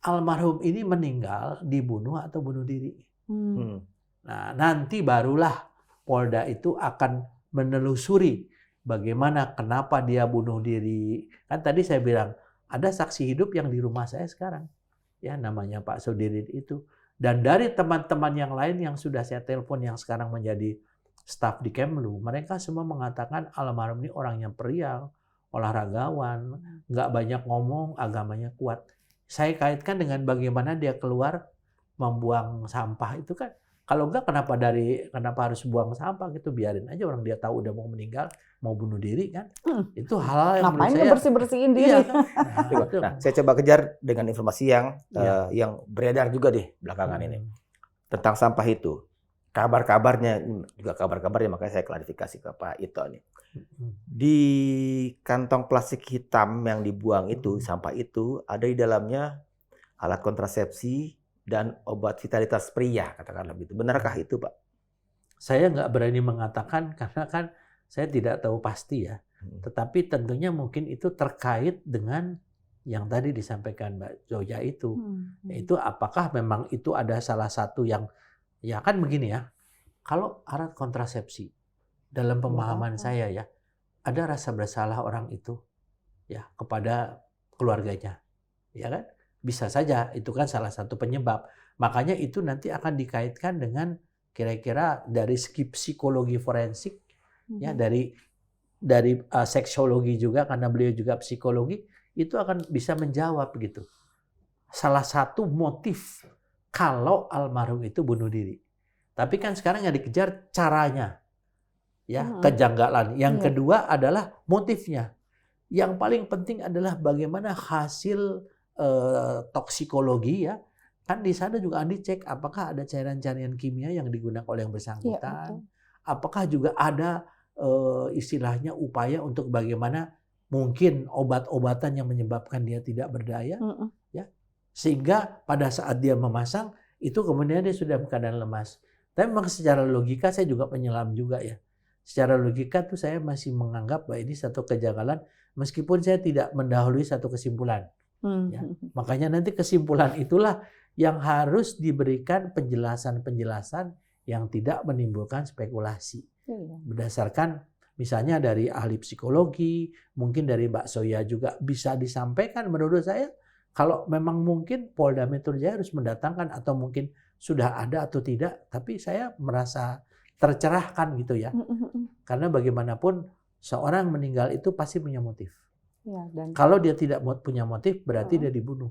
almarhum ini meninggal, dibunuh atau bunuh diri. Nah, nanti barulah Polda itu akan menelusuri bagaimana, kenapa dia bunuh diri. Kan tadi saya bilang, ada saksi hidup yang di rumah saya sekarang. Ya, namanya Pak Sudirin itu. Dan dari teman-teman yang lain yang sudah saya telepon yang sekarang menjadi staf di Kemlu, mereka semua mengatakan almarhum ini orang yang periang, olahragawan, nggak banyak ngomong, agamanya kuat. Saya kaitkan dengan bagaimana dia keluar membuang sampah itu kan. Kalau enggak, kenapa harus buang sampah gitu, biarin aja orang dia tahu udah mau meninggal, mau bunuh diri kan. Itu hal yang Ngapain menurut saya bersih-bersihin diri? iya kan. Nah, saya coba kejar dengan informasi yang beredar juga deh belakangan ini tentang sampah itu. Kabar-kabarnya juga kabar-kabarnya, makanya saya klarifikasi ke Pak Ito nih. Di kantong plastik hitam yang dibuang itu, sampah itu, ada di dalamnya alat kontrasepsi dan obat vitalitas pria, katakanlah begitu. Benarkah itu, Pak? Saya nggak berani mengatakan karena kan saya tidak tahu pasti ya. Tetapi tentunya mungkin itu terkait dengan yang tadi disampaikan Mbak Zoya itu. Yaitu apakah memang itu ada salah satu yang, ya kan begini ya, kalau alat kontrasepsi, dalam pemahaman saya ya, ada rasa bersalah orang itu ya kepada keluarganya. Ya kan? Bisa saja itu kan salah satu penyebab. Makanya itu nanti akan dikaitkan dengan kira-kira dari segi psikologi forensik ya, dari seksologi juga, karena beliau juga psikologi, itu akan bisa menjawab gitu. Salah satu motif kalau almarhum itu bunuh diri. Tapi kan sekarang yang dikejar caranya. Ya, kejanggalan. Yang kedua adalah motifnya. Yang paling penting adalah bagaimana hasil toksikologi ya. Kan di sana juga dicek apakah ada cairan-cairan kimia yang digunakan oleh yang bersangkutan. Apakah juga ada istilahnya upaya untuk bagaimana mungkin obat-obatan yang menyebabkan dia tidak berdaya ya. Sehingga pada saat dia memasang itu kemudian dia sudah keadaan lemas. Tapi memang secara logika saya juga penyelam juga ya. Secara logika tuh saya masih menganggap bahwa ini satu kejanggalan meskipun saya tidak mendahului satu kesimpulan. Ya. Makanya nanti kesimpulan itulah yang harus diberikan penjelasan-penjelasan yang tidak menimbulkan spekulasi. Berdasarkan misalnya dari ahli psikologi, mungkin dari Mbak Zoya juga bisa disampaikan menurut saya kalau memang mungkin Polda Metro Jaya harus mendatangkan atau mungkin sudah ada atau tidak, tapi saya merasa tercerahkan gitu ya. Karena bagaimanapun seorang meninggal itu pasti punya motif. Ya, dan kalau dia tidak punya motif berarti dia dibunuh.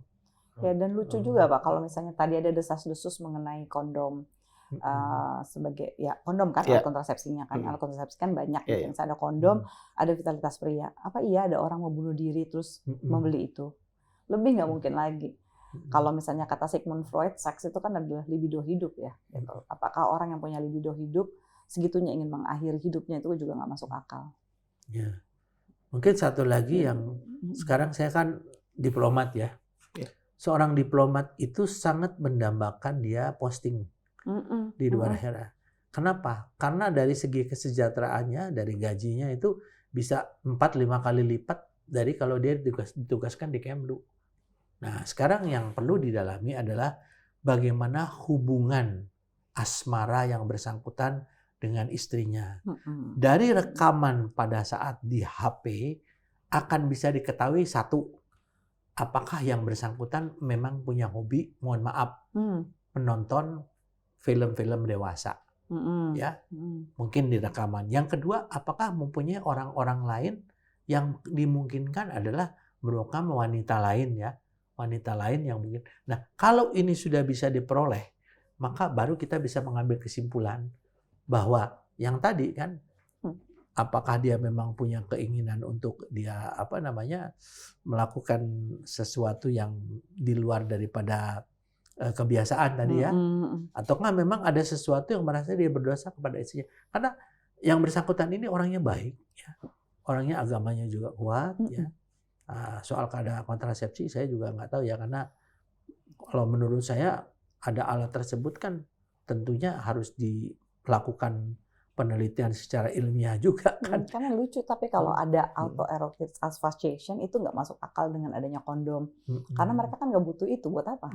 Ya, dan lucu juga Pak kalau misalnya tadi ada desas-desus mengenai kondom sebagai ya kondom kan alat kontrasepsinya kan alat kontrasepsi kan banyak gitu. Misalnya ada kondom, ada vitalitas pria. Apa iya ada orang mau bunuh diri terus membeli itu? Lebih nggak mungkin lagi. Kalau misalnya kata Sigmund Freud, seks itu kan adalah libido hidup ya. Gitu. Apakah orang yang punya libido hidup segitunya ingin mengakhiri hidupnya, itu juga nggak masuk akal. Ya. Mungkin satu lagi yang sekarang saya kan diplomat ya. Seorang diplomat itu sangat mendambakan dia posting di luar daerah. Kenapa? Karena dari segi kesejahteraannya, dari gajinya itu bisa 4-5 kali lipat dari kalau dia ditugaskan di Kemlu. Nah, sekarang yang perlu didalami adalah bagaimana hubungan asmara yang bersangkutan dengan istrinya. Dari rekaman pada saat di HP akan bisa diketahui satu, apakah yang bersangkutan memang punya hobi, mohon maaf, menonton film-film dewasa. Ya, mungkin di rekaman. Yang kedua, apakah mempunyai orang-orang lain yang dimungkinkan adalah merupakan wanita lain ya, wanita lain yang mungkin. Nah, kalau ini sudah bisa diperoleh, maka baru kita bisa mengambil kesimpulan bahwa yang tadi kan, apakah dia memang punya keinginan untuk dia melakukan sesuatu yang di luar daripada kebiasaan tadi ya, ataukah memang ada sesuatu yang merasa dia berdosa kepada istrinya. Karena yang bersangkutan ini orangnya baik, ya. Orangnya agamanya juga kuat, ya. Soal keadaan kontrasepsi saya juga nggak tahu ya, karena kalau menurut saya ada alat tersebut kan tentunya harus dilakukan penelitian secara ilmiah juga kan. Karena lucu, tapi kalau ada autoerotic asphyxiation itu nggak masuk akal dengan adanya kondom. Karena mereka kan nggak butuh itu, buat apa?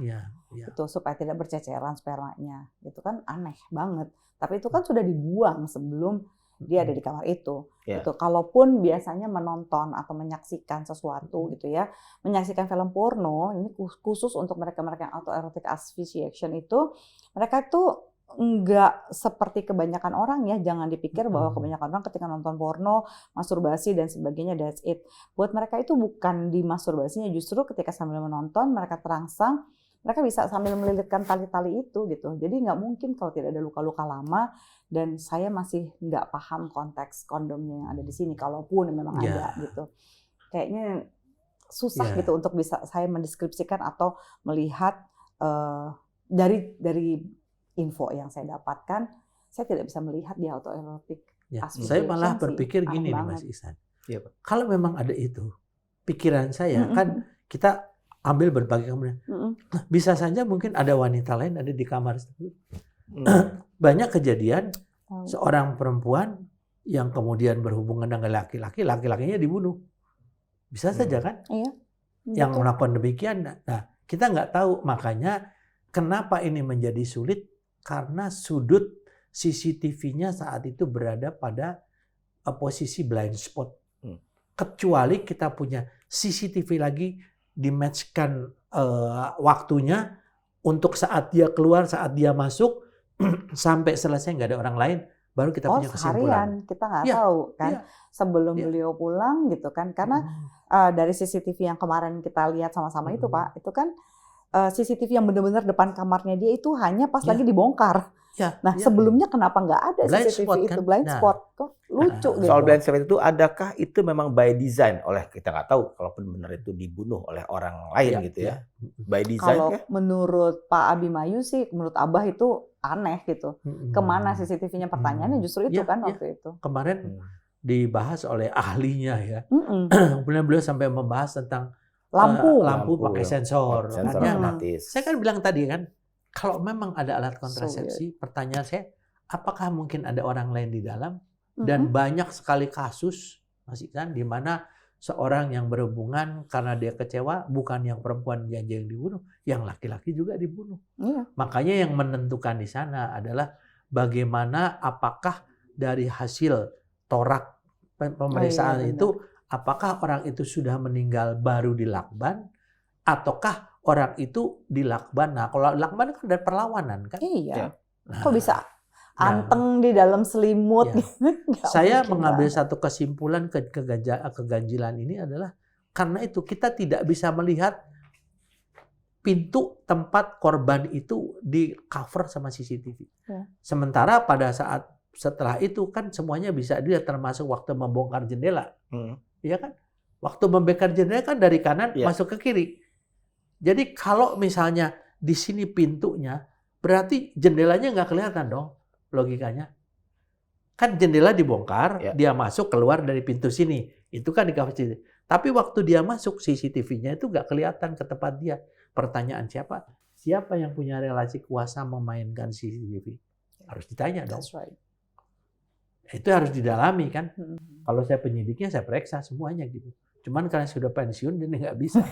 Itu supaya tidak berceceran spermanya. Itu kan aneh banget. Tapi itu kan sudah dibuang sebelum dia ada di kamar itu. Gitu. Kalaupun biasanya menonton atau menyaksikan sesuatu gitu ya, menyaksikan film porno, ini khusus untuk mereka-mereka yang autoerotic asphyxiation itu, mereka itu enggak seperti kebanyakan orang ya, jangan dipikir bahwa kebanyakan orang ketika nonton porno, masturbasi dan sebagainya, that's it. Buat mereka itu bukan di masturbasinya, justru ketika sambil menonton mereka terangsang, mereka bisa sambil melilitkan tali-tali itu gitu. Jadi nggak mungkin kalau tidak ada luka-luka lama, dan saya masih nggak paham konteks kondomnya yang ada di sini, kalaupun memang ada gitu. Kayaknya susah gitu untuk bisa saya mendeskripsikan atau melihat dari info yang saya dapatkan, saya tidak bisa melihat di autoerotic asphyxiation. Saya malah berpikir gini nih Mas Ihsan. Kalau memang ada itu, pikiran saya kan kita ambil berbagai kemudian. Bisa saja mungkin ada wanita lain ada di kamar itu. Banyak kejadian seorang perempuan yang kemudian berhubungan dengan laki-laki, laki-lakinya dibunuh. Bisa saja kan? Yang melakukan demikian. Nah, kita nggak tahu, makanya kenapa ini menjadi sulit. Karena sudut CCTV-nya saat itu berada pada posisi blind spot. Kecuali kita punya CCTV lagi di-match-kan waktunya untuk saat dia keluar, saat dia masuk, sampai selesai nggak ada orang lain, baru kita punya kesimpulan. Seharian, kita nggak tahu kan. Sebelum beliau pulang gitu kan. Karena dari CCTV yang kemarin kita lihat sama-sama itu Pak, itu kan CCTV yang benar-benar depan kamarnya dia itu hanya pas lagi dibongkar. Sebelumnya kenapa nggak ada blind CCTV spot, itu kan? blind spot? Kok lucu gitu. Soal blind spot itu, adakah itu memang by design oleh, kita nggak tahu kalaupun benar itu dibunuh oleh orang lain gitu ya. By design kalau menurut Pak Abimayu sih, menurut Abah itu aneh gitu. Kemana CCTV-nya, pertanyaannya justru itu kan waktu itu. Kemarin dibahas oleh ahlinya ya. Kemudian beliau sampai membahas tentang lampu pakai sensor. Saya kan bilang tadi kan, kalau memang ada alat kontrasepsi, pertanyaan saya, apakah mungkin ada orang lain di dalam? Dan banyak sekali kasus, Mas Ihsan, di mana seorang yang berhubungan karena dia kecewa, bukan yang perempuan yang dibunuh, yang laki-laki juga dibunuh. Makanya yang menentukan di sana adalah bagaimana, apakah dari hasil torak pemeriksaan itu, apakah orang itu sudah meninggal baru dilakban, ataukah orang itu dilakban? Nah, kalau lakban kan dari perlawanan kan? Nah, kok bisa anteng di dalam selimut? Saya mengambil satu kesimpulan keganjilan ini adalah karena itu kita tidak bisa melihat pintu tempat korban itu di cover sama CCTV. Sementara pada saat setelah itu kan semuanya bisa dilihat, termasuk waktu membongkar jendela. Iya kan? Waktu membongkar jendela kan dari kanan masuk ke kiri. Jadi kalau misalnya di sini pintunya, berarti jendelanya nggak kelihatan dong, logikanya. Kan jendela dibongkar, dia masuk keluar dari pintu sini. Itu kan di cover CCTV. Tapi waktu dia masuk, CCTV-nya itu nggak kelihatan ke tempat dia. Pertanyaan siapa? Siapa yang punya relasi kuasa memainkan CCTV? Harus ditanya dong. Itu harus didalami kan. Kalau saya penyidiknya, saya periksa semuanya gitu. Cuman karena sudah pensiun, jadi nggak bisa.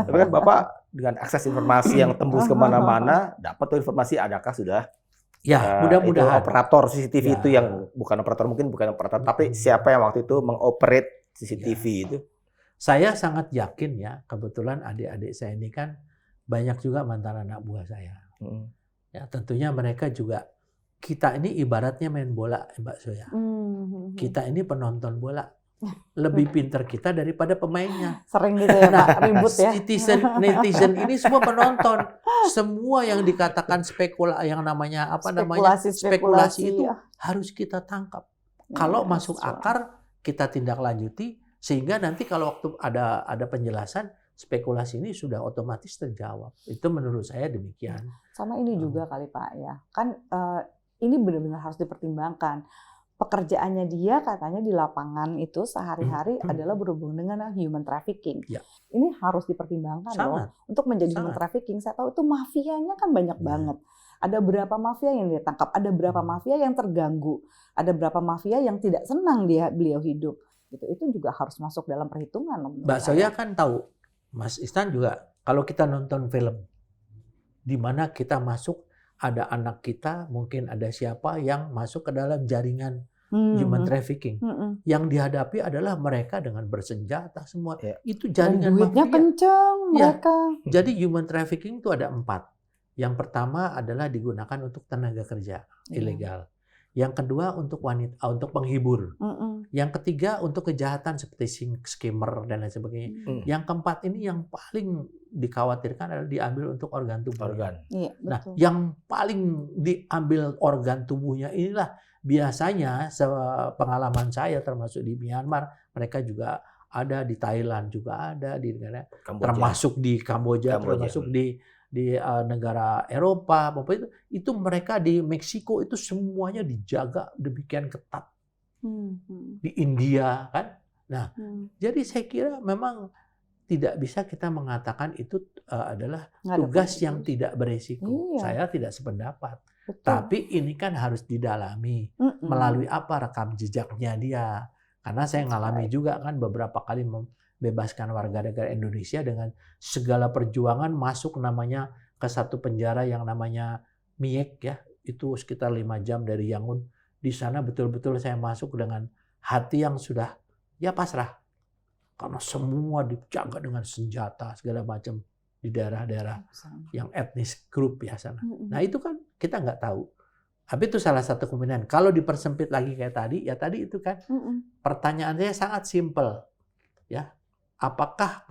Tapi kan Bapak dengan akses informasi yang tembus kemana-mana, dapat tuh informasi adakah sudah Ya, itu mudah-mudahan. operator CCTV Ya. itu yang bukan operator, mungkin bukan operator, tapi siapa yang waktu itu mengoperate CCTV itu? Saya sangat yakin ya, kebetulan adik-adik saya ini kan banyak juga mantan anak buah saya. Ya, tentunya mereka juga, kita ini ibaratnya main bola, Mbak Zoya. Kita ini penonton bola. Lebih pintar kita daripada pemainnya. Sering gitu ya Pak, ribut ya. Netizen ini semua penonton. Semua yang dikatakan yang namanya spekulasi itu harus kita tangkap. Kalau masuk akar, kita tindak lanjuti, sehingga nanti kalau waktu ada penjelasan, spekulasi ini sudah otomatis terjawab. Itu menurut saya demikian. Sama ini juga kali Pak ya, kan ini benar-benar harus dipertimbangkan. Pekerjaannya dia katanya di lapangan itu sehari-hari adalah berhubungan dengan human trafficking. Ya. Ini harus dipertimbangkan loh. Untuk menjadi human trafficking, saya tahu itu mafianya kan banyak banget. Ada berapa mafia yang ditangkap, ada berapa mafia yang terganggu, ada berapa mafia yang tidak senang beliau hidup. Itu juga harus masuk dalam perhitungan. Mbak Zoya kan tahu, Mas Ihsan juga, kalau kita nonton film, di mana kita masuk, ada anak kita, mungkin ada siapa yang masuk ke dalam jaringan human trafficking. Yang dihadapi adalah mereka dengan bersenjata semua. Ya. Itu jaringan duitnya mafia. kenceng mereka. Jadi human trafficking itu ada 4. Yang pertama adalah digunakan untuk tenaga kerja ilegal. Yang kedua untuk wanita, untuk penghibur. Yang ketiga untuk kejahatan seperti scammer dan lain sebagainya. Yang keempat ini yang paling dikhawatirkan adalah diambil untuk organ tubuh. Iya, Nah, betul. yang paling diambil organ tubuhnya inilah biasanya pengalaman saya termasuk di Myanmar, mereka juga ada di Thailand, juga ada di negara, termasuk di Kamboja, termasuk di negara Eropa, itu mereka di Meksiko itu semuanya dijaga demikian ketat. Di India kan. Nah, jadi saya kira memang tidak bisa kita mengatakan itu adalah tugas yang tidak beresiko. Saya tidak sependapat. Betul. Tapi ini kan harus didalami melalui apa rekam jejaknya dia. Karena saya ngalami juga kan beberapa kali membebaskan warga negara Indonesia dengan segala perjuangan masuk namanya ke satu penjara yang namanya Miek ya. Itu sekitar 5 jam dari Yangon. Di sana betul-betul saya masuk dengan hati yang sudah ya pasrah. Karena semua dijaga dengan senjata segala macam di daerah-daerah yang etnis grup ya sana. Nah itu kan kita nggak tahu. Tapi itu salah satu kemungkinan. Kalau dipersempit lagi kayak tadi, ya tadi itu kan pertanyaan saya sangat simpel, ya. Apakah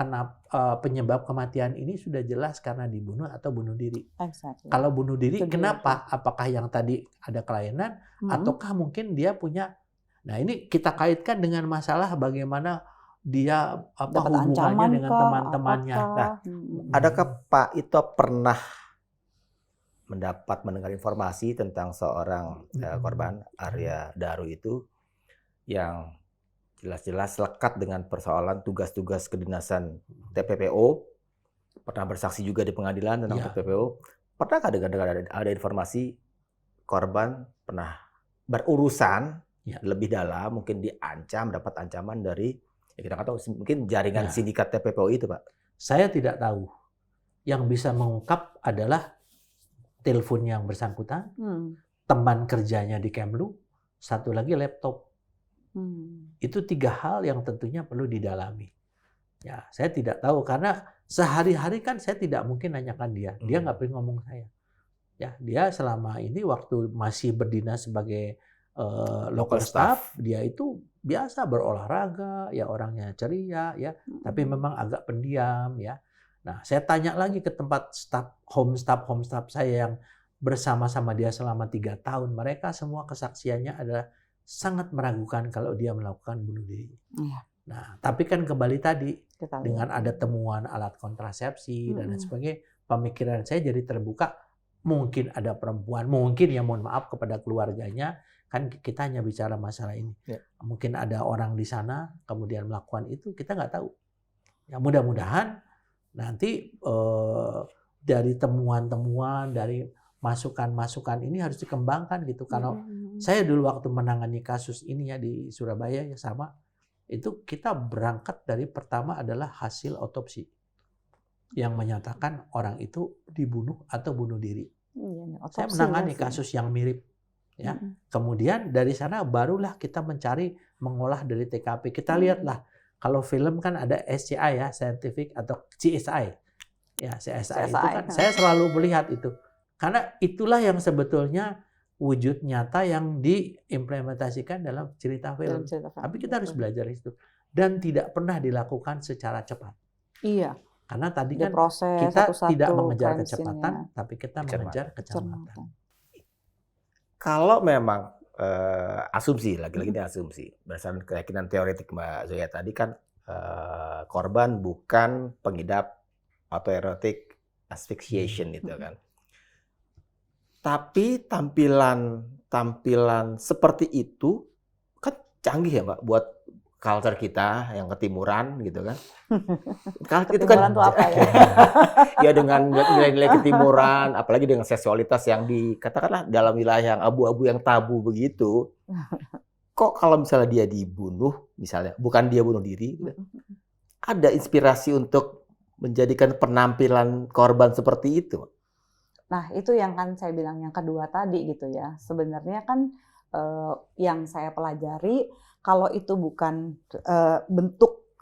penyebab kematian ini sudah jelas karena dibunuh atau bunuh diri? Exactly. Kalau bunuh diri, kenapa? Apakah yang tadi ada kelainan, ataukah mungkin dia punya? Nah ini kita kaitkan dengan masalah bagaimana dia hubungannya dengan teman-temannya. Nah, adakah Pak Ito pernah mendengar informasi tentang seorang korban Arya Daru itu yang jelas-jelas lekat dengan persoalan tugas-tugas kedinasan TPPO, pernah bersaksi juga di pengadilan tentang TPPO. Pernahkah ada informasi korban pernah berurusan lebih dalam, mungkin diancam, dapat ancaman dari kita nggak tahu, mungkin jaringan sindikat TPPO itu, Pak? Saya tidak tahu. Yang bisa mengungkap adalah telepon yang bersangkutan, teman kerjanya di Kemlu, satu lagi laptop. Itu 3 hal yang tentunya perlu didalami. Ya, saya tidak tahu karena sehari-hari kan saya tidak mungkin nanyakan dia. Dia nggak pernah ngomong saya. Ya, dia selama ini waktu masih berdinas sebagai local staff, dia itu biasa berolahraga, ya orangnya ceria, ya, tapi memang agak pendiam, ya. Nah, saya tanya lagi ke tempat home staff saya yang bersama-sama dia selama 3 tahun, mereka semua kesaksiannya adalah sangat meragukan kalau dia melakukan bunuh diri. Nah, tapi kan kembali tadi dengan ada temuan alat kontrasepsi dan lain sebagainya, pemikiran saya jadi terbuka. Mungkin ada perempuan, mungkin ya mohon maaf kepada keluarganya, kan kita hanya bicara masalah ini. Mungkin ada orang di sana kemudian melakukan itu, kita nggak tahu. Ya mudah-mudahan nanti dari temuan-temuan, dari masukan-masukan ini harus dikembangkan gitu. Kalau saya dulu waktu menangani kasus ini ya di Surabaya ya sama, itu kita berangkat dari pertama adalah hasil otopsi. yang menyatakan orang itu dibunuh atau bunuh diri. Iya, Saya otopsi menangani pasti. kasus yang mirip. Ya. Mm-mm. Kemudian dari sana barulah kita mencari mengolah dari TKP. Kita lihatlah kalau film kan ada SCI ya, scientific atau CSI. Ya, CSI itu kan saya selalu melihat itu. Karena itulah yang sebetulnya wujud nyata yang diimplementasikan dalam cerita film. Tapi kita harus belajar itu dan tidak pernah dilakukan secara cepat. Iya. Karena tadi Ada kan proses kita satu-satu, tidak mengejar crime kecepatan, scene-nya. tapi kita mengejar kecermatan. Kalau memang asumsi, lagi-lagi ini asumsi, berdasarkan keyakinan teoretik Mbak Zoya tadi kan korban bukan pengidap autoerotic asphyxiation itu kan. Tapi tampilan seperti itu kan canggih ya Mbak buat culture kita yang ketimuran gitu kan. Itu kan Ketimuran tuh apa ya? ya dengan nilai-nilai ketimuran, apalagi dengan seksualitas yang dikatakanlah dalam wilayah yang abu-abu yang tabu begitu. Kok kalau misalnya dia dibunuh, misalnya bukan dia bunuh diri, ada inspirasi untuk menjadikan penampilan korban seperti itu. Nah, itu yang kan saya bilang yang kedua tadi gitu ya. Sebenarnya kan yang saya pelajari kalau itu bukan bentuk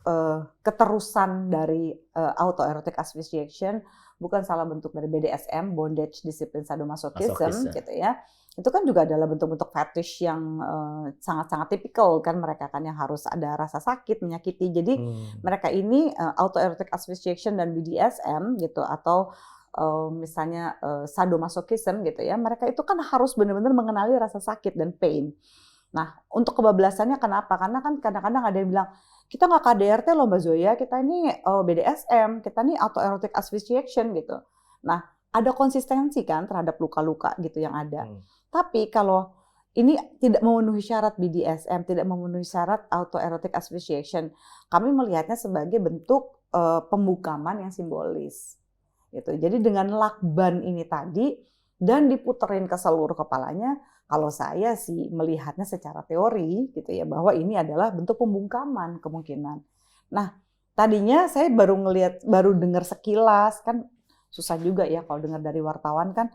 keterusan dari autoerotic asphyxiation, bukan salah bentuk dari BDSM, bondage, discipline, sadomasochism gitu ya. Itu kan juga adalah bentuk-bentuk fetish yang sangat-sangat tipikal kan mereka kan yang harus ada rasa sakit, menyakiti. Jadi mereka ini autoerotic asphyxiation dan BDSM gitu atau misalnya sadomasochism gitu ya. Mereka itu kan harus benar-benar mengenali rasa sakit dan pain. Nah, untuk kebablasannya kenapa? Karena kan kadang-kadang ada yang bilang, kita nggak KDRT loh Mbak Zoya, kita ini BDSM, kita ini autoerotic asphyxiation gitu. Nah, ada konsistensi kan terhadap luka-luka gitu yang ada. Tapi kalau ini tidak memenuhi syarat BDSM, tidak memenuhi syarat autoerotic asphyxiation, kami melihatnya sebagai bentuk pembukaman yang simbolis. Gitu. Jadi dengan lakban ini tadi dan diputerin ke seluruh kepalanya, kalau saya sih melihatnya secara teori gitu ya bahwa ini adalah bentuk pembungkaman kemungkinan. Nah, tadinya saya baru dengar sekilas kan susah juga ya kalau dengar dari wartawan kan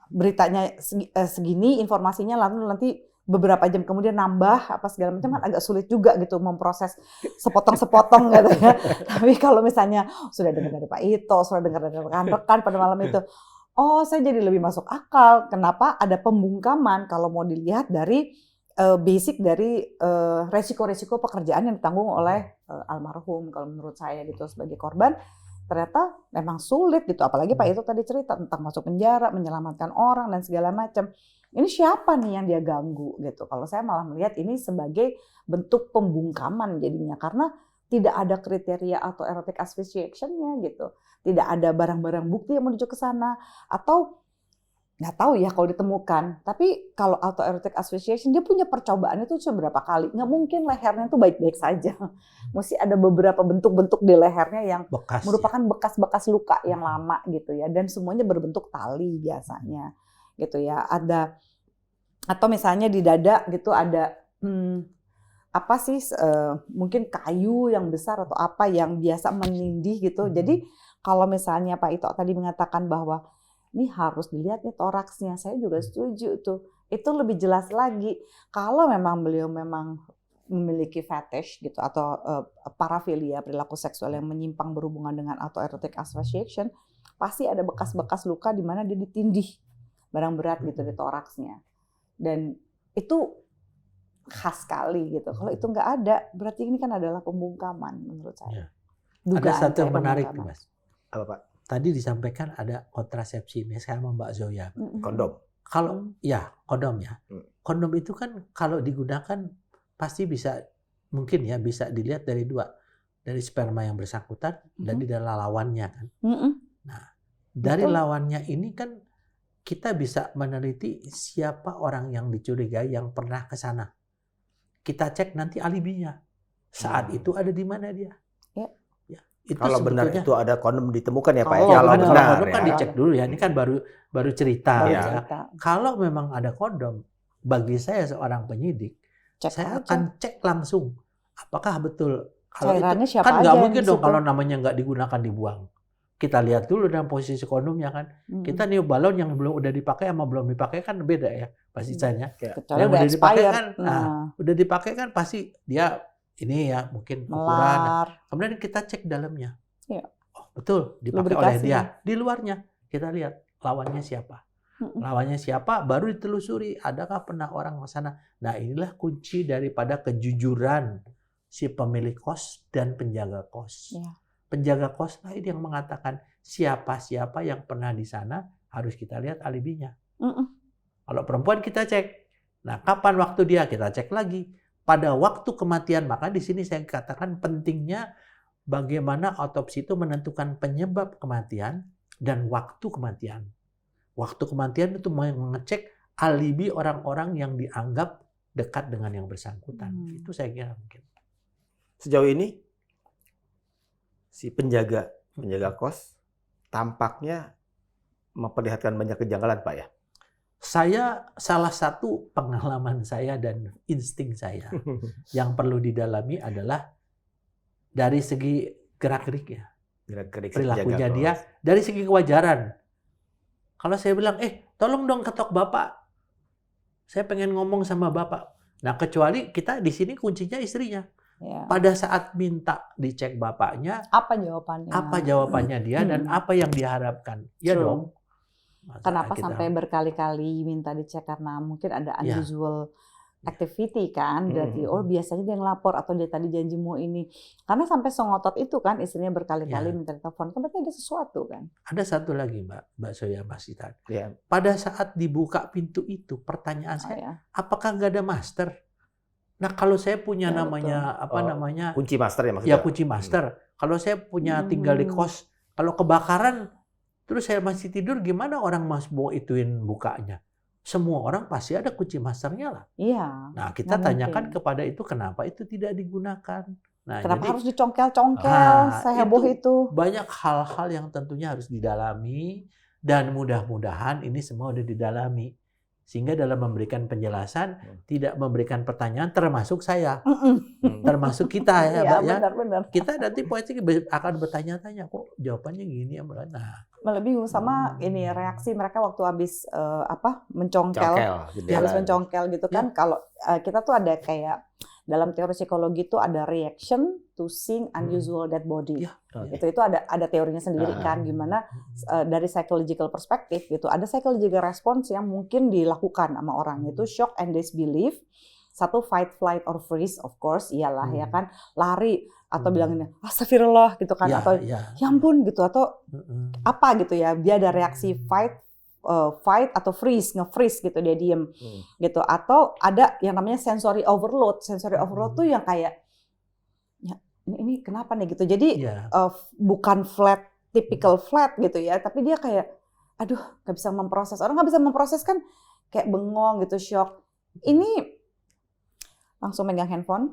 beritanya segini informasinya lalu nanti beberapa jam kemudian nambah apa segala macam kan agak sulit juga gitu memproses sepotong-sepotong gitu ya. Tapi kalau misalnya sudah dengar dari Pak Ito, sudah dengar dari rekan-rekan pada malam itu, oh saya jadi lebih masuk akal. Kenapa ada pembungkaman kalau mau dilihat dari basic dari resiko-resiko pekerjaan yang ditanggung oleh almarhum kalau menurut saya gitu sebagai korban. Ternyata memang sulit gitu, apalagi Pak Ito tadi cerita tentang masuk penjara, menyelamatkan orang dan segala macam. Ini siapa nih yang dia ganggu gitu? Kalau saya malah melihat ini sebagai bentuk pembungkaman jadinya karena tidak ada kriteria autoerotic asphyxiation-nya gitu. Tidak ada barang-barang bukti yang menuju ke sana atau nggak tahu ya kalau ditemukan. Tapi kalau autoerotic asphyxiation dia punya percobaan itu seberapa kali? Nggak mungkin lehernya itu baik-baik saja. Mesti ada beberapa bentuk-bentuk di lehernya yang merupakan bekas-bekas luka yang lama gitu ya. Dan semuanya berbentuk tali biasanya gitu ya. Ada atau misalnya di dada gitu ada apa sih mungkin kayu yang besar atau apa yang biasa menindih gitu. Jadi kalau misalnya Pak Ito tadi mengatakan bahwa ini harus dilihat nih toraksnya, saya juga setuju tuh. Itu lebih jelas lagi. Kalau memang beliau memang memiliki fetish gitu atau parafilia perilaku seksual yang menyimpang berhubungan dengan autoerotic asphyxiation, pasti ada bekas-bekas luka di mana dia ditindih barang berat gitu di toraksnya. Dan itu khas sekali gitu. Kalau itu nggak ada, berarti ini kan adalah pembungkaman menurut saya. Ada satu yang menarik, Mas. Apa Pak? Tadi disampaikan ada kontrasepsi, misalnya sama Mbak Zoya. Kondom. Kalau ya kondom ya, kondom itu kan kalau digunakan pasti bisa mungkin ya bisa dilihat dari dua, dari sperma yang bersangkutan dan dari lawannya kan. Nah dari lawannya ini kan kita bisa meneliti siapa orang yang dicurigai yang pernah ke sana. Kita cek nanti alibinya saat itu ada di mana dia. Itu kalau benar itu ada kondom ditemukan ya Pak ya. Kalau benar kondom kan dicek dulu ya. Ini kan baru cerita. Ya. Kalau memang ada kondom, bagi saya seorang penyidik, saya akan cek langsung apakah betul Kalau itu Cairannya siapa kan aja nggak yang mungkin di dong situ? kalau namanya nggak digunakan dibuang. Kita lihat dulu dalam posisi kondomnya kan. Mm-mm. Kita nih balon yang belum udah dipakai sama belum dipakai kan beda ya pastinya. Kecuali Yang udah udah dipakai expired. kan, udah dipakai kan pasti dia ini ya mungkin ukuran. Melar. Kemudian kita cek dalamnya. Iya. Oh, betul dipakai oleh Lubrikasi. dia. Di luarnya kita lihat lawannya siapa. Mm-mm. Lawannya siapa baru ditelusuri adakah pernah orang ke sana. Nah, inilah kunci daripada kejujuran si pemilik kos dan penjaga kos. Iya. Penjaga kos lain yang mengatakan siapa-siapa yang pernah di sana harus kita lihat alibinya. Mm-mm. Kalau perempuan kita cek. Nah, kapan waktu dia kita cek lagi. Pada waktu kematian, maka di sini saya katakan pentingnya bagaimana autopsi itu menentukan penyebab kematian dan waktu kematian. Waktu kematian itu mengecek alibi orang-orang yang dianggap dekat dengan yang bersangkutan. Itu saya kira mungkin. Sejauh ini si penjaga kos tampaknya memperlihatkan banyak kejanggalan, Pak ya. Saya salah satu pengalaman saya dan insting saya yang perlu didalami adalah dari segi gerak-geriknya, Gerak-gerik perilakunya penjaga dia, kos. dari segi kewajaran. Kalau saya bilang, tolong dong ketok bapak, saya pengen ngomong sama bapak. Nah, kecuali kita di sini kuncinya istrinya. Ya. Pada saat minta dicek bapaknya, Apa jawabannya? apa jawabannya dia dan apa yang diharapkan? Ya True. dong. Masa Kenapa kita- sampai berkali-kali minta dicek karena mungkin ada Ya. unusual activity kan, berarti Mm-mm. biasanya dia ngelapor atau dia tadi janji mau ini. Karena sampai sengotot itu kan istrinya berkali-kali Ya. minta telepon, kan berarti ada sesuatu kan. Ada satu lagi Mbak Soya Mas Itan. Ya. Pada saat dibuka pintu itu, pertanyaan Oh, saya, ya. apakah nggak ada master? Nah, kalau saya punya Ya, namanya apa Oh, namanya? Kunci master ya maksudnya. Ya kunci master. Kalau saya punya tinggal di kos, kalau kebakaran terus saya masih tidur, gimana orang mau ituin bukanya? Semua orang pasti ada kunci masternya lah. Iya. Nah, kita Nggak tanyakan mungkin. kepada itu kenapa itu tidak digunakan. Nah, Kenapa jadi harus dicongkel-congkel? Saya heboh itu. banyak hal-hal yang tentunya harus didalami dan mudah-mudahan ini semua udah didalami. Sehingga dalam memberikan penjelasan tidak memberikan pertanyaan termasuk saya, termasuk kita ya, Iya, Mbak ya. benar-benar. Kita nanti politik akan bertanya-tanya kok jawabannya gini ya, Mbak. Nah, Malah bingung sama ini reaksi mereka waktu habis mencongkel. Congkel, jendela. Habis mencongkel gitu kan. Kalau kita tuh ada kayak dalam teori psikologi itu ada reaction to seeing unusual dead body. Ya, Itu ada teorinya sendiri kan, gimana dari psychological perspective gitu. Ada psychological response yang mungkin dilakukan sama orang, itu shock and disbelief. Satu fight, flight, or freeze, of course, iyalah ya kan, lari atau bilanginnya astagfirullah gitu kan, atau ya ampun gitu, atau apa gitu ya, dia ada reaksi fight atau freeze, nge-freeze gitu, dia diem gitu. Atau ada yang namanya sensory overload. Sensory overload tuh yang kayak ya, ini kenapa nih gitu. Jadi bukan flat, typical flat gitu ya, tapi dia kayak aduh nggak bisa memproses. Orang nggak bisa memproses kan kayak bengong gitu, shock. Ini langsung megang handphone,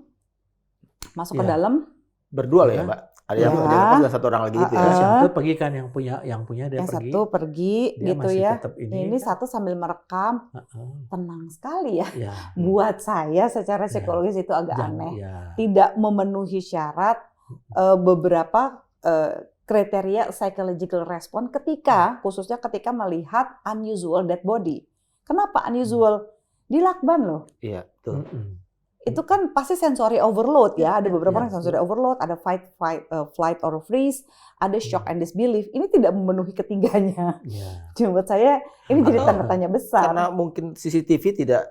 masuk ke dalam. Berdua loh ya, Mbak. Ada yang ada satu orang lagi gitu ya. Yang satu pergi kan, yang punya dia yang pergi. satu pergi Dia gitu masih ya. tetap Ini satu sambil merekam, tenang sekali ya. Buat saya secara psikologis itu agak aneh. Tidak memenuhi syarat beberapa kriteria psychological response khususnya ketika melihat unusual dead body. Kenapa unusual? Dilakban loh. Iya, betul. Itu kan pasti sensory overload ya. Ada beberapa orang sensory overload, ada fight, flight or freeze, ada shock and disbelief. Ini tidak memenuhi ketiganya. Cuma buat saya ini jadi tanda tanya besar. Karena mungkin CCTV tidak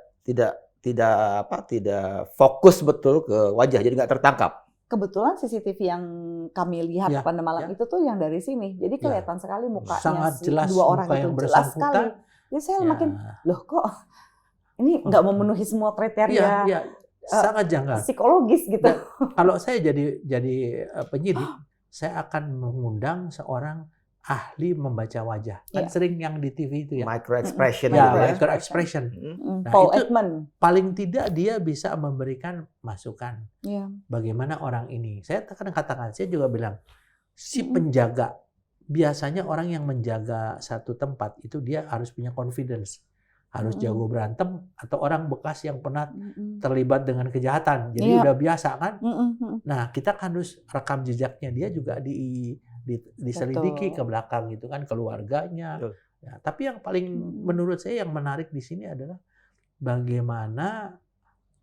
fokus betul ke wajah, jadi nggak tertangkap. Kebetulan CCTV yang kami lihat pada malam itu tuh yang dari sini. Jadi kelihatan sekali mukanya sangat jelas, dua orang itu jelas sekali. Jadi saya makin loh kok ini nggak memenuhi semua kriteria. Sangat janggal. Psikologis gitu. Dan kalau saya jadi penyidik, saya akan mengundang seorang ahli membaca wajah. Kan sering yang di TV itu ya. Micro expression. Micro expression. Nah, Paul Ekman. Paling tidak dia bisa memberikan masukan. Bagaimana orang ini. Saya akan katakan, saya juga bilang, si penjaga, biasanya orang yang menjaga satu tempat itu dia harus punya confidence. harus jago berantem atau orang bekas yang pernah Mm-mm. terlibat dengan kejahatan. Jadi Iya. udah biasa kan? Mm-mm. Nah, kita kan harus rekam jejaknya dia juga diselidiki Betul. ke belakang gitu kan, keluarganya. Betul. Ya, tapi yang paling menurut saya yang menarik di sini adalah bagaimana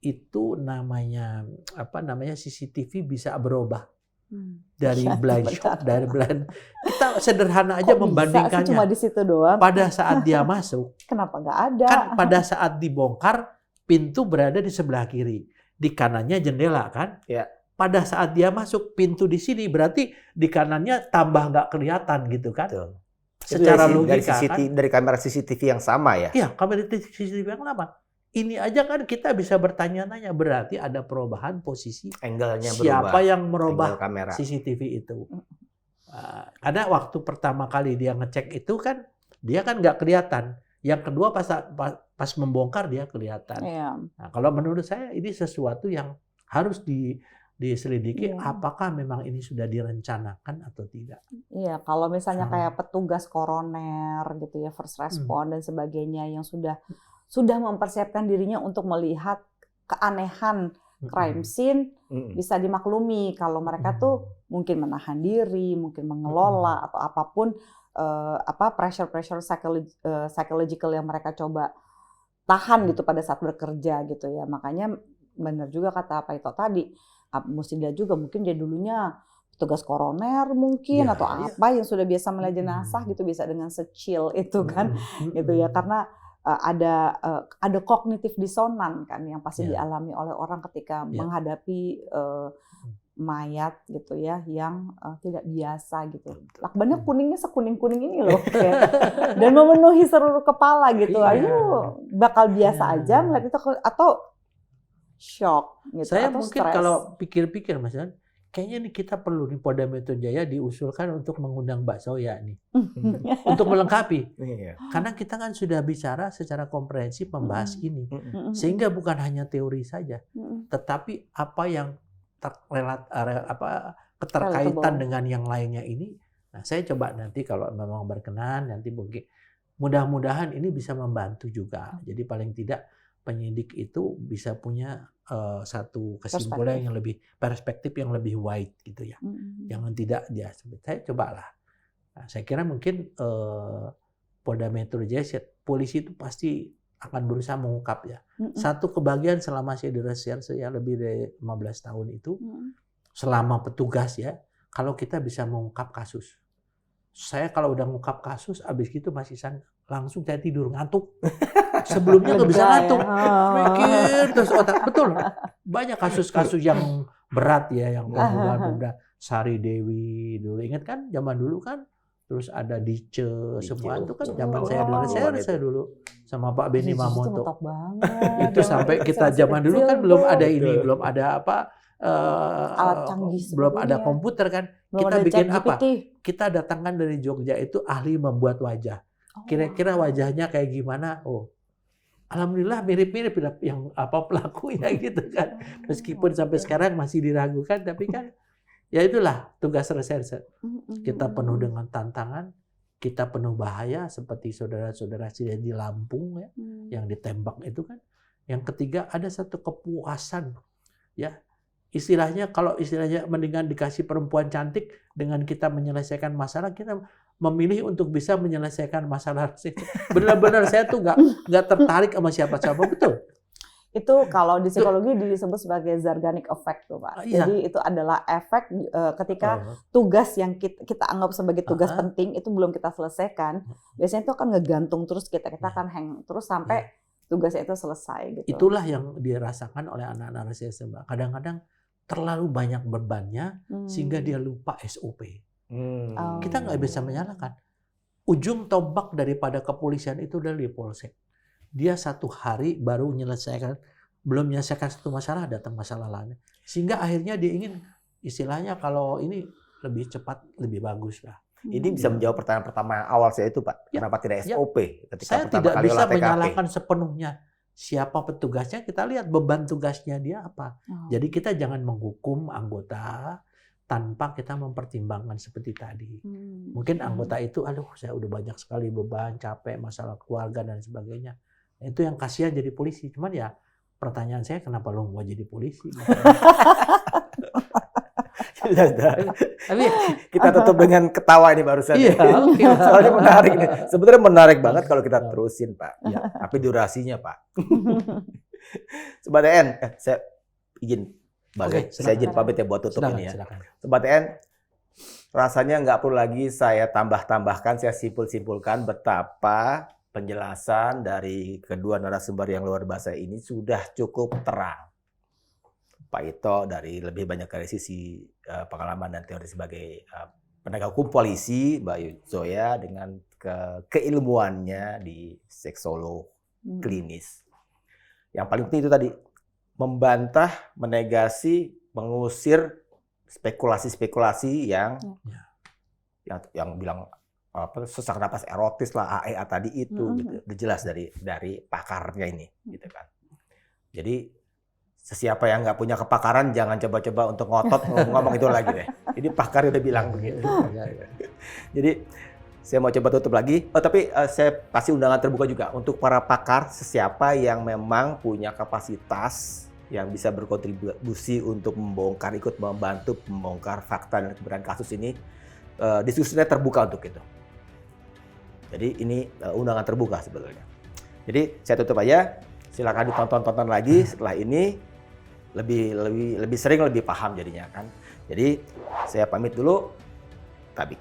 itu namanya CCTV bisa berubah dari Iya, blind benar. shot, dari blind. Kita sederhana aja Kok bisa sih membandingkannya. cuma di situ doang? Pada saat dia masuk, Kenapa nggak ada? kan pada saat dibongkar pintu berada di sebelah kiri, di kanannya jendela kan. Ya. Pada saat dia masuk pintu di sini berarti di kanannya tambah nggak kelihatan gitu kan. Betul. Secara Itu dari logika kan. dari kamera CCTV yang sama ya. Iya, kamera CCTV yang lama. Ini aja kan kita bisa bertanya-tanya, berarti ada perubahan posisi Angle-nya siapa berubah. yang merubah Angle kamera. CCTV itu. Karena waktu pertama kali dia ngecek itu kan dia kan nggak kelihatan. Yang kedua pas membongkar dia kelihatan. Iya. Nah, kalau menurut saya ini sesuatu yang harus diselidiki, Iya. apakah memang ini sudah direncanakan atau tidak. Iya, kalau misalnya Hmm. kayak petugas koroner gitu ya, first respond dan sebagainya yang sudah mempersiapkan dirinya untuk melihat keanehan crime scene, bisa dimaklumi kalau mereka tuh mungkin menahan diri, mungkin mengelola atau apapun pressure psychological yang mereka coba tahan gitu pada saat bekerja gitu ya. Makanya benar juga kata Pak Ito tadi, mesti dia juga mungkin dia dulunya petugas koroner mungkin Ya, atau iya. apa yang sudah biasa melihat jenazah gitu, bisa dengan secil itu kan gitu ya, karena ada kognitif disonan kan yang pasti Ya. dialami oleh orang ketika Ya. menghadapi mayat gitu ya yang tidak biasa gitu. Lakbannya kuningnya sekuning-kuning ini loh dan memenuhi seluruh kepala gitu. Iya. Ayo bakal biasa Iya. aja melihat itu atau shock gitu Saya atau mungkin stres. kalau pikir-pikir Mas Yan, kayaknya nih kita perlu di Polda Metro Jaya diusulkan untuk mengundang Mbak Soya nih untuk melengkapi. Iya. Karena kita kan sudah bicara secara komprehensif membahas ini. Mm-mm. Sehingga bukan hanya teori saja, Mm-mm. tetapi apa yang keterkaitan Relatable. dengan yang lainnya ini. Nah, saya coba nanti kalau memang berkenan nanti mungkin mudah-mudahan ini bisa membantu juga. Jadi paling tidak penyidik itu bisa punya satu kesimpulan yang lebih perspektif yang lebih wide gitu ya. Mm-mm. Jangan tidak dia sebut. Saya cobalah. Nah, saya kira mungkin Polda Metro Jaya, polisi itu pasti akan berusaha mengungkap ya. Mm-mm. Satu kebahagiaan selama saya di reserse ya lebih dari 15 tahun itu, Mm-mm. selama petugas ya, kalau kita bisa mengungkap kasus. Saya kalau udah mengungkap kasus, abis itu Mas Ihsan langsung saya tidur ngantuk. Sebelumnya nggak bisa Lega ngantuk. ya. Mikir terus otak. Betul. Banyak kasus-kasus yang berat ya, yang pembunuhan Sari Dewi dulu. Ingat kan zaman dulu kan? Terus ada Dice, semua itu kan zaman saya di reserse dulu sama Pak Beni Itu Mamoto. ngetop banget. Itu sampai kita Masih zaman dulu kecil kan belum tuh. ada ini, belum ada apa Alat canggih belum ada sebelumnya. komputer kan. Belum Kita ada bikin ChatGPT. apa? Kita datangkan dari Jogja itu ahli membuat wajah. Kira-kira wajahnya kayak gimana? Oh, alhamdulillah mirip-mirip yang pelakunya gitu kan. Meskipun sampai sekarang masih diragukan, tapi kan ya itulah tugas reserse. Kita penuh dengan tantangan, kita penuh bahaya seperti saudara-saudara saya di Lampung ya, yang ditembak itu kan. Yang ketiga ada satu kepuasan ya. Kalau istilahnya mendingan dikasih perempuan cantik dengan kita menyelesaikan masalah, kita memilih untuk bisa menyelesaikan masalah. Benar-benar saya tuh nggak tertarik sama siapa-siapa, betul. Itu kalau di psikologi disebut sebagai Zeigarnik Effect tuh Pak. Iya. Jadi itu adalah efek ketika tugas yang kita anggap sebagai tugas penting itu belum kita selesaikan, biasanya itu akan ngegantung terus kita akan hang terus sampai tugasnya itu selesai gitu. Itulah yang dirasakan oleh anak-anak reserse Mbak. Kadang-kadang terlalu banyak bebannya sehingga dia lupa SOP. Kita nggak bisa menyalahkan. Ujung tombak daripada kepolisian itu dari Polsek. Dia satu hari baru belum menyelesaikan satu masalah, datang masalah lain. Sehingga akhirnya dia ingin istilahnya kalau ini lebih cepat, lebih bagus lah. Ini bisa menjawab pertanyaan pertama awal saya itu Pak. Ya. Kenapa tidak Ya. SOP ketika Saya pertama tidak kali bisa olah TKP? menyalahkan sepenuhnya siapa petugasnya, kita lihat beban tugasnya dia apa. Jadi kita jangan menghukum anggota tanpa kita mempertimbangkan seperti tadi. Mungkin anggota itu, aduh saya udah banyak sekali beban, capek, masalah keluarga dan sebagainya. Itu yang kasihan jadi polisi. Cuman ya pertanyaan saya, kenapa lo mau jadi polisi? Tapi kita tutup dengan ketawa ini barusan. Iya, oke. Soalnya menarik nih. Sebenarnya menarik banget kalau kita terusin, Pak. Ya, tapi durasinya, Pak. Sobat EN, saya izin Oke, saya izin pamit ya buat tutup Silakan, ini ya. silakan. Sobat EN, rasanya nggak perlu lagi saya tambah-tambahkan, saya simpul-simpulkan betapa penjelasan dari kedua narasumber yang luar biasa ini sudah cukup terang. Pak Ito dari lebih banyak dari sisi pengalaman dan teori sebagai penegak hukum polisi, Mbak Zoya dengan keilmuannya di seksolog klinis. Yang paling penting itu tadi, membantah, menegasi, mengusir spekulasi-spekulasi yang bilang sesak napas erotis lah, AEA tadi itu, gitu. Udah jelas dari pakarnya ini, gitu kan. Jadi sesiapa yang nggak punya kepakaran jangan coba-coba untuk ngotot ngomong itu lagi deh. Jadi pakar udah bilang begitu. Jadi saya mau coba tutup lagi. Oh tapi saya kasih undangan terbuka juga untuk para pakar, sesiapa yang memang punya kapasitas yang bisa berkontribusi untuk membongkar, ikut membantu membongkar fakta dan kebenaran kasus ini. Diskusinya terbuka untuk itu. Jadi ini undangan terbuka sebetulnya. Jadi saya tutup aja. Silakan ditonton lagi setelah ini. Lebih sering, lebih paham jadinya kan. Jadi saya pamit dulu. Tabik.